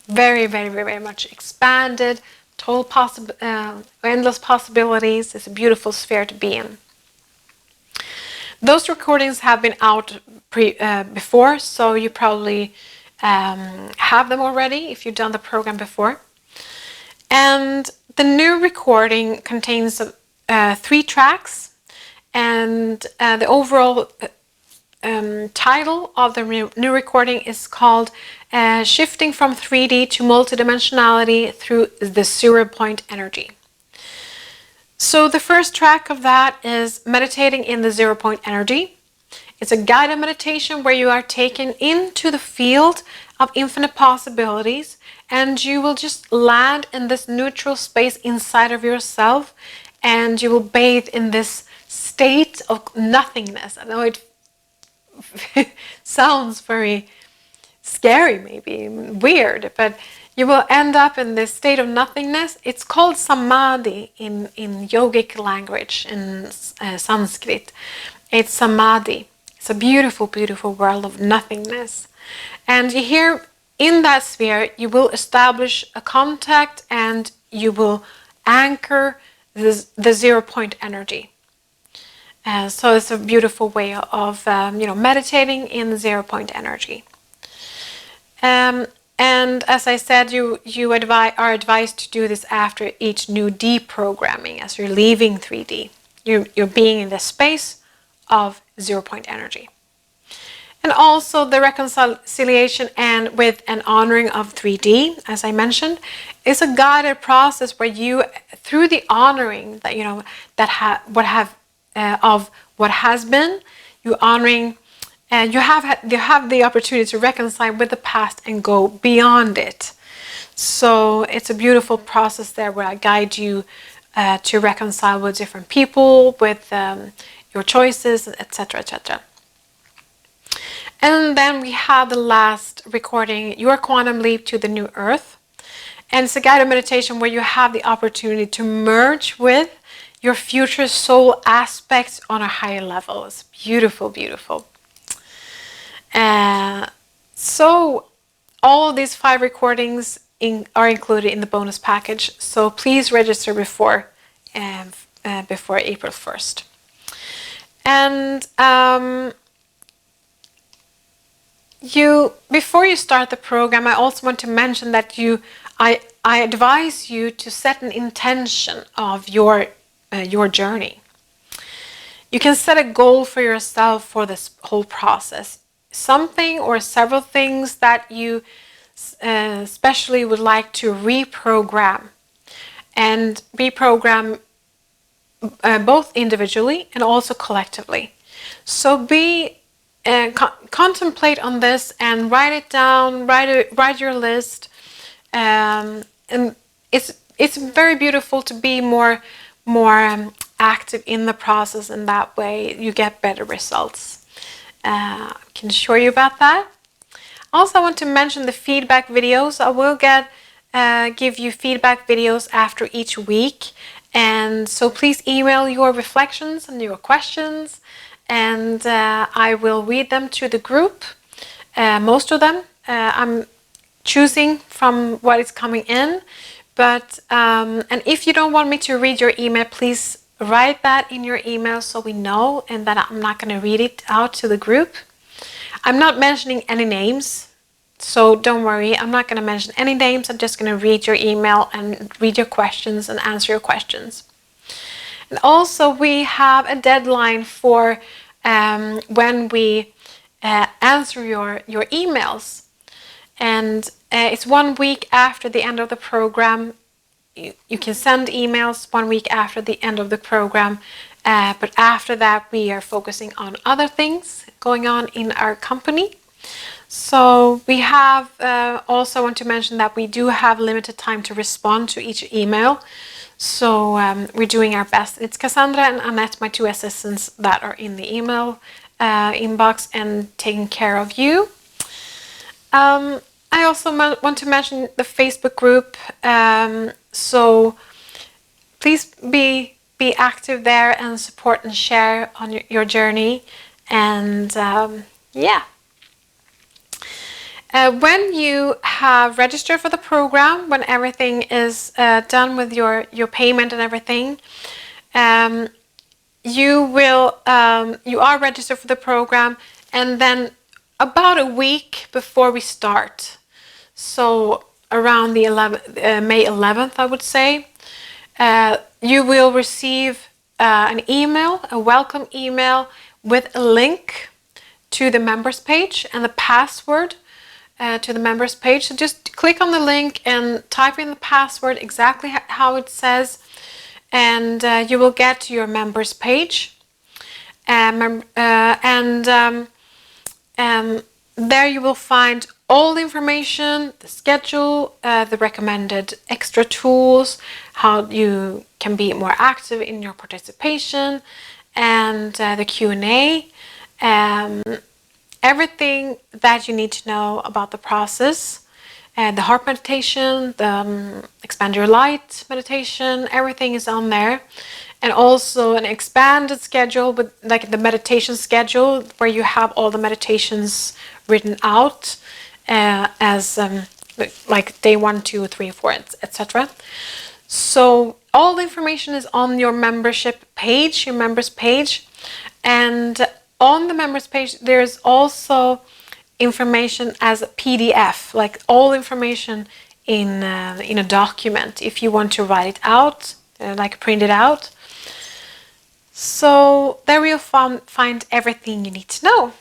Very, very, very, very much expanded, endless possibilities. It's a beautiful sphere to be in. Those recordings have been out before, so you probably have them already if you've done the program before. And the new recording contains 3 tracks, and the overall title of the new recording is called Shifting from 3D to Multidimensionality Through the 0 Point Energy. So the first track of that is Meditating in the 0 Point Energy. It's a guided meditation where you are taken into the field of infinite possibilities, and you will just land in this neutral space inside of yourself, and you will bathe in this state of nothingness. I know it sounds very scary, maybe weird, but you will end up in this state of nothingness. It's called samadhi in yogic language, in Sanskrit. It's samadhi. It's a beautiful, beautiful world of nothingness. And here in that sphere, you will establish a contact, and you will anchor the 0 Point energy. So it's a beautiful way of meditating in the 0 Point energy. And as I said, you are advised to do this after each new deprogramming, as you're leaving 3D. You're being in the space of 0 Point energy. And also the reconciliation and with an honoring of 3D, as I mentioned, is a guided process where you, through the honoring that of what has been, you honoring, and you have the opportunity to reconcile with the past and go beyond it. So it's a beautiful process there where I guide you to reconcile with different people, with your choices, etc., etc. And then we have the last recording, Your Quantum Leap to the New Earth. And it's a guided meditation where you have the opportunity to merge with your future soul aspects on a higher level. It's beautiful, beautiful. So all of these 5 recordings are included in the bonus package. So please register before April 1st. And before you start the program, I also want to mention that I advise you to set an intention of your journey. You can set a goal for yourself for this whole process. Something or several things that you especially would like to reprogram. And reprogram both individually and also collectively. So contemplate on this and write it down, write your list. And it's very beautiful to be more active in the process, and that way you get better results. I can assure you about that. Also, I want to mention the feedback videos. I will give you feedback videos after each week, and so please email your reflections and your questions, and I will read them to the group. Most of them I'm choosing from what is coming in, but and if you don't want me to read your email, please write that in your email so we know, and that I'm not going to read it out to the group. I'm not mentioning any names, so don't worry. I'm not going to mention any names. I'm just going to read your email and read your questions and answer your questions. And also we have a deadline for when we answer your emails. And it's 1 week after the end of the program. You can send emails 1 week after the end of the program. But after that, we are focusing on other things going on in our company. So we have also want to mention that we do have limited time to respond to each email. So we're doing our best. It's Cassandra and Annette, my 2 assistants, that are in the email inbox and taking care of you. I also want to mention the Facebook group. So please be active there and support and share on your journey. And yeah. When you have registered for the program, when everything is done with your payment and everything, you are registered for the program, and then about a week before we start, so around the May 11th, I would say, you will receive an email, a welcome email with a link to the members page and the password to the members page. So just click on the link and type in the password exactly how it says, and you will get to your members page. There you will find all the information, the schedule, the recommended extra tools, how you can be more active in your participation, and the Q&A. Everything that you need to know about the process, and the heart meditation, the expand your light meditation, everything is on there. And also an expanded schedule with like the meditation schedule where you have all the meditations written out as like day 1, 2, 3, 4, etc. So all the information is on your membership page, your members page, and on the members page there's also information as a PDF, like all information in a document if you want to write it out, like print it out. So there you'll find everything you need to know.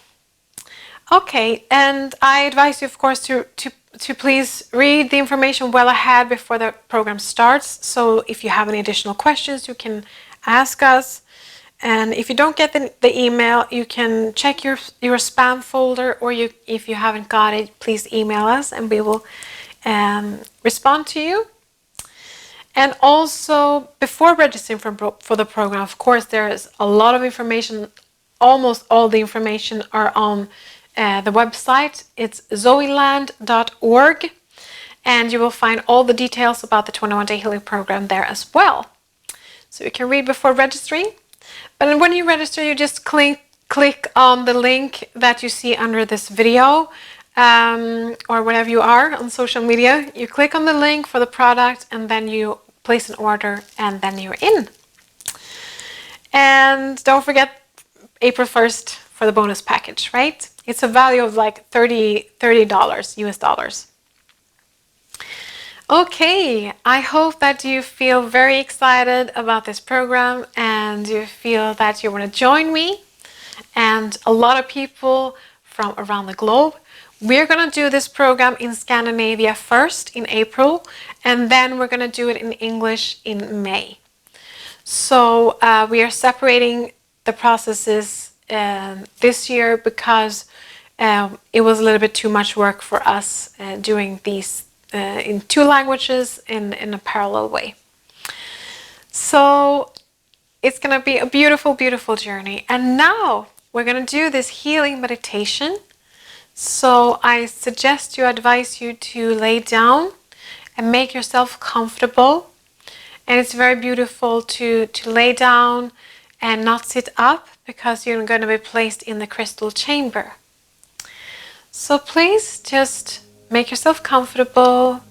Okay, and I advise you, of course, to please read the information well ahead before the program starts. So if you have any additional questions, you can ask us. And if you don't get the email, you can check your spam folder, or if you haven't got it, please email us and we will respond to you. And also, before registering for the program, of course, there is a lot of information. Almost all the information are on the website. It's zoeland.org, and you will find all the details about the 21-day healing program there as well. So you can read before registering. But when you register, you just click on the link that you see under this video, or wherever you are on social media. You click on the link for the product, and then you place an order, and then you're in. And don't forget April 1st for the bonus package, right? It's a value of like $30 US dollars. Okay, I hope that you feel very excited about this program and you feel that you want to join me and a lot of people from around the globe. We're going to do this program in Scandinavia first in April, and then we're going to do it in English in May. So we are separating the processes this year because it was a little bit too much work for us doing these in two languages in a parallel way. So it's going to be a beautiful, beautiful journey. And now we're going to do this healing meditation. So I advise you to lay down and make yourself comfortable. And it's very beautiful to lay down and not sit up because you're going to be placed in the crystal chamber. So please just make yourself comfortable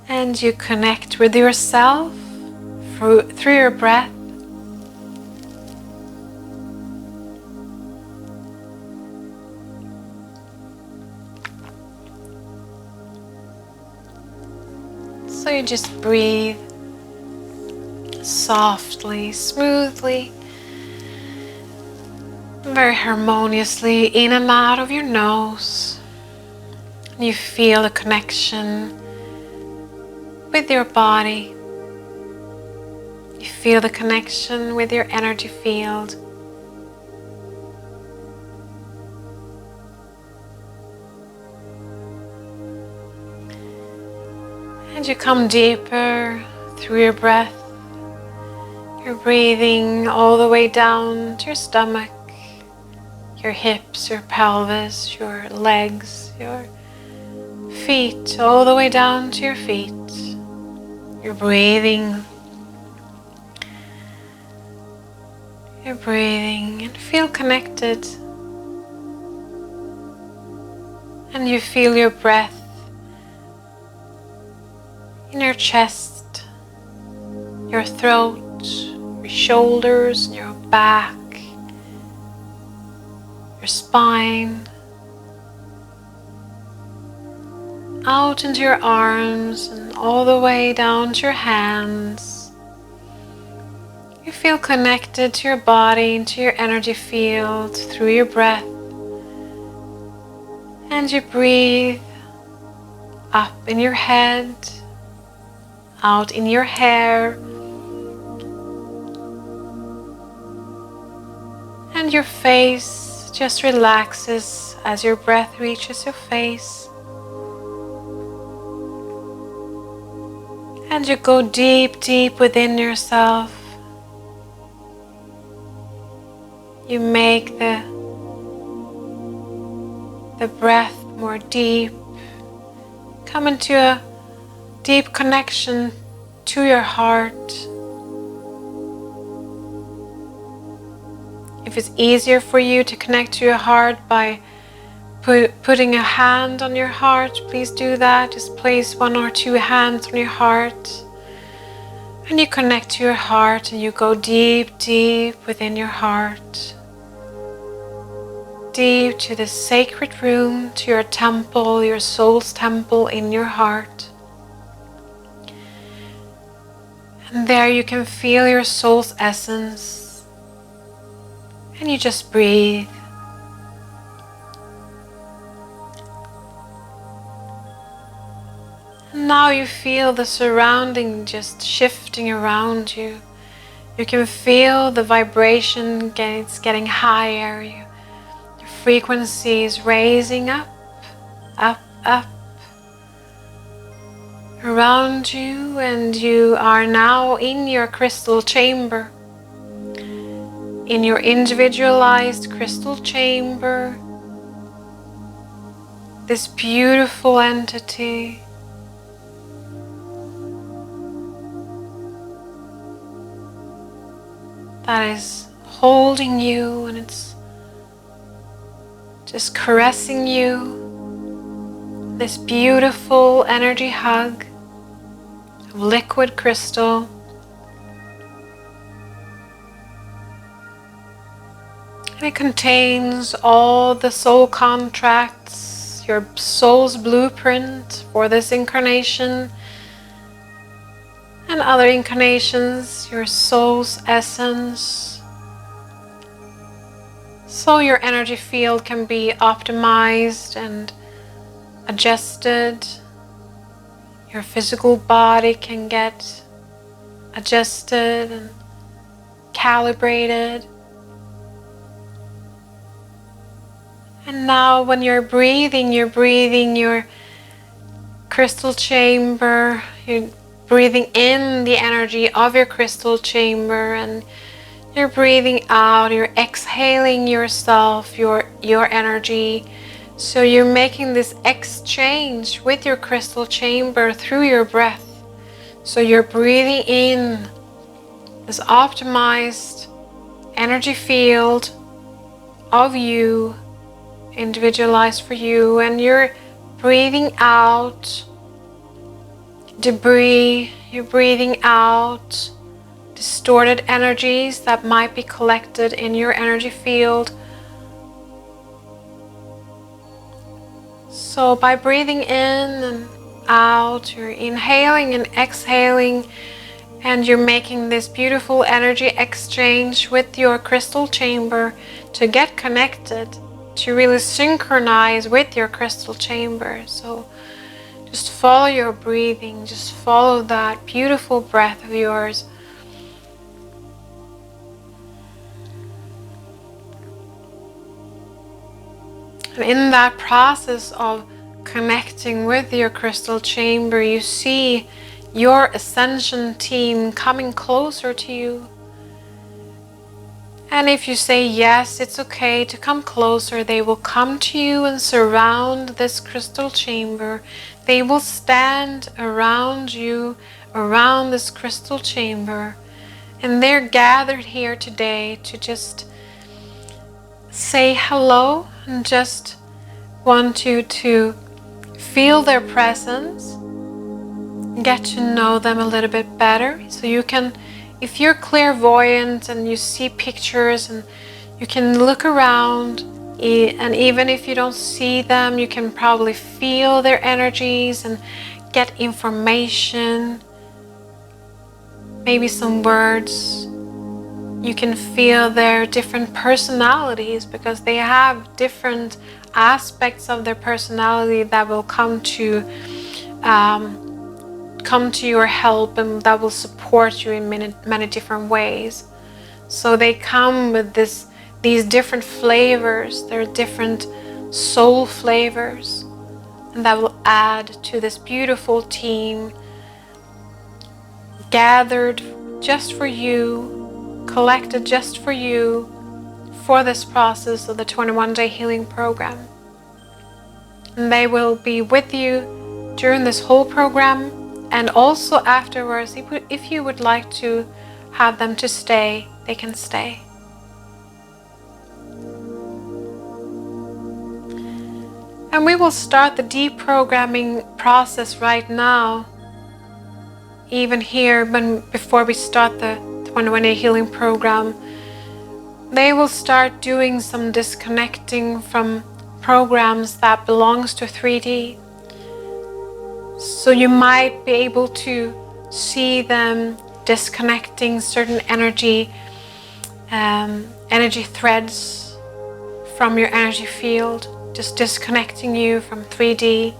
and you connect with yourself through your breath. So you just breathe softly, smoothly, very harmoniously in and out of your nose. You feel a connection with your body. You feel the connection with your energy field. And you come deeper through your breath. You're breathing all the way down to your stomach, your hips, your pelvis, your legs, your feet, all the way down to your feet. You're breathing. You're breathing and feel connected. And you feel your breath in your chest, your throat, your shoulders, your back, your spine, out into your arms and all the way down to your hands. You feel connected to your body, to your energy field through your breath. And you breathe up in your head, out in your hair, and your face just relaxes as your breath reaches your face. And you go deep, deep within yourself. You make the breath more deep. Come into a deep connection to your heart. If it's easier for you to connect to your heart by putting a hand on your heart, please do that. Just place 1 or 2 hands on your heart. And you connect to your heart and you go deep, deep within your heart. Deep to the sacred room, to your temple, your soul's temple in your heart. And there you can feel your soul's essence. And you just breathe. And now you feel the surrounding just shifting around you. You can feel the vibration getting higher. Your frequency is raising up, up, up around you, and you are now in your crystal chamber. In your individualized crystal chamber, this beautiful entity that is holding you, and it's just caressing you. This beautiful energy hug of liquid crystal. And it contains all the soul contracts, your soul's blueprint for this incarnation and other incarnations, your soul's essence. So your energy field can be optimized and adjusted. Your physical body can get adjusted and calibrated. And now when you're breathing your crystal chamber, you're breathing in the energy of your crystal chamber, and you're breathing out, you're exhaling yourself, your energy. So you're making this exchange with your crystal chamber through your breath. So you're breathing in this optimized energy field of you, individualized for you, and you're breathing out debris, you're breathing out distorted energies that might be collected in your energy field. So by breathing in and out, you're inhaling and exhaling, and you're making this beautiful energy exchange with your crystal chamber to get connected, to really synchronize with your crystal chamber. So just follow your breathing, just follow that beautiful breath of yours. And in that process of connecting with your crystal chamber, you see your Ascension team coming closer to you. And if you say yes, it's okay to come closer, they will come to you and surround this crystal chamber. They will stand around you, around this crystal chamber. And they're gathered here today to just say hello and just want you to feel their presence, get to know them a little bit better. So you can, if you're clairvoyant and you see pictures, and you can look around, and even if you don't see them, you can probably feel their energies and get information, maybe some words. You can feel their different personalities, because they have different aspects of their personality that will come to your help, and that will support you in many different ways. So they come with these different flavors. They're different soul flavors, and that will add to this beautiful team gathered just for you, collected just for you, for this process of the 21-day healing program. And they will be with you during this whole program, and also afterwards. If you would like to have them to stay, they can stay. And we will start the deprogramming process right now, even here, before we start the 21-day healing program. They will start doing some disconnecting from programs that belongs to 3D. So you might be able to see them disconnecting certain energy energy threads from your energy field, just disconnecting you from 3D.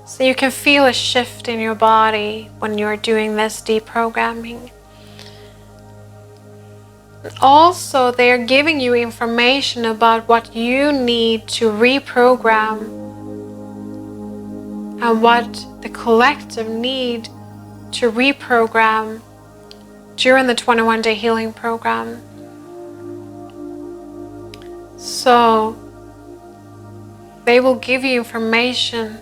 So you can feel a shift in your body when you're doing this deprogramming. Also, they're giving you information about what you need to reprogram and what the collective need to reprogram during the 21-day healing program. So they will give you information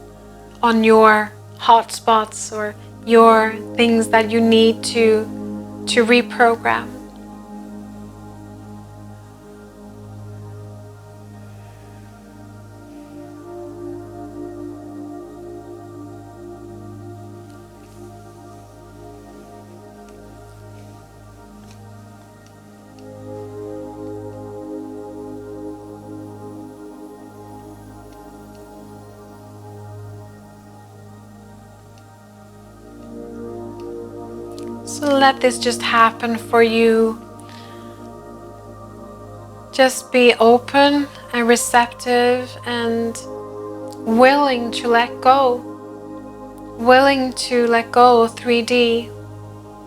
on your hotspots or your things that you need to reprogram. So let this just happen for you. Just be open and receptive and willing to let go. Willing to let go of 3D.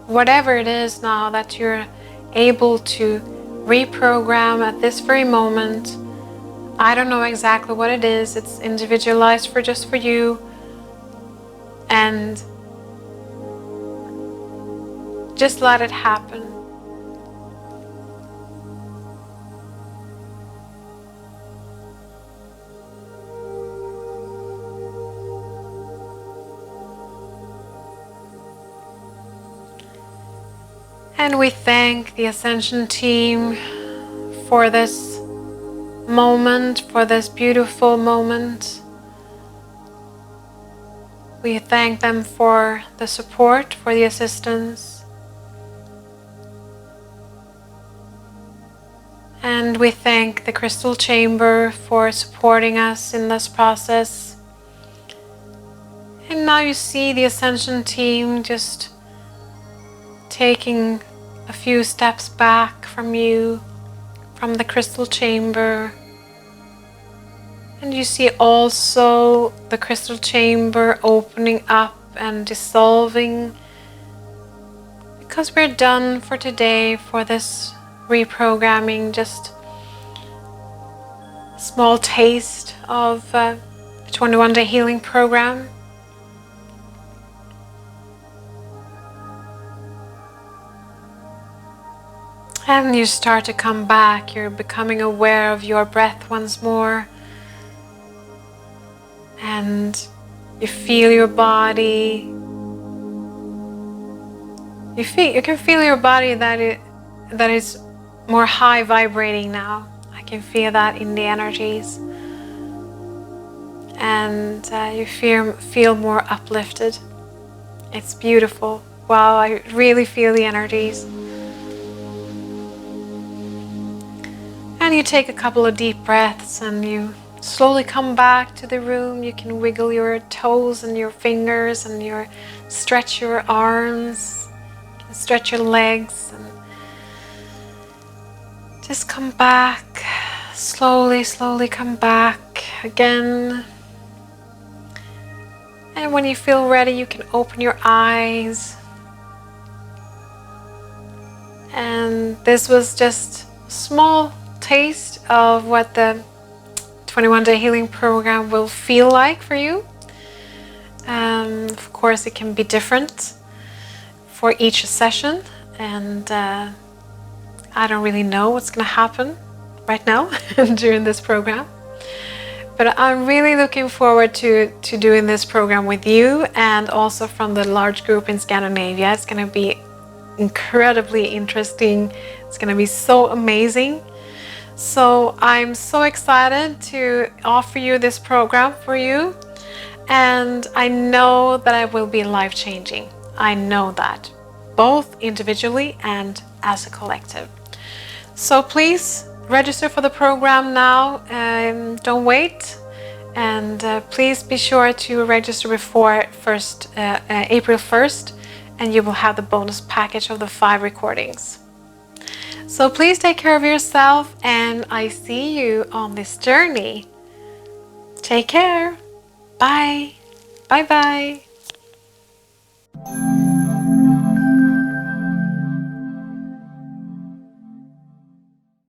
Whatever it is now that you're able to reprogram at this very moment. I don't know exactly what it is. It's individualized for just for you. And just let it happen. And we thank the Ascension team for this moment, for this beautiful moment. We thank them for the support, for the assistance. And we thank the Crystal Chamber for supporting us in this process. And now you see the Ascension team just taking a few steps back from you, from the Crystal Chamber. And you see also the Crystal Chamber opening up and dissolving, because we're done for today for this reprogramming. Just a small taste of the 21-day healing program. And you start to come back. You're becoming aware of your breath once more. And you feel your body. You can feel your body that is more high vibrating now. I can feel that in the energies. And you feel more uplifted. It's beautiful. Wow, I really feel the energies. And you take a couple of deep breaths and you slowly come back to the room. You can wiggle your toes and your fingers and stretch your arms, you can stretch your legs, and just come back. Slowly come back again. And when you feel ready, you can open your eyes. And this was just a small taste of what the 21-day healing program will feel like for you. Of course, it can be different for each session, and I don't really know what's going to happen right now during this program. But I'm really looking forward to doing this program with you, and also from the large group in Scandinavia. It's going to be incredibly interesting. It's going to be so amazing. So I'm so excited to offer you this program for you, and I know that it will be life-changing. I know that, both individually and as a collective. So please register for the program now. Don't wait, and please be sure to register before April 1st, and you will have the bonus package of the 5 recordings. So please take care of yourself, and I see you on this journey. Take care. Bye. Bye bye.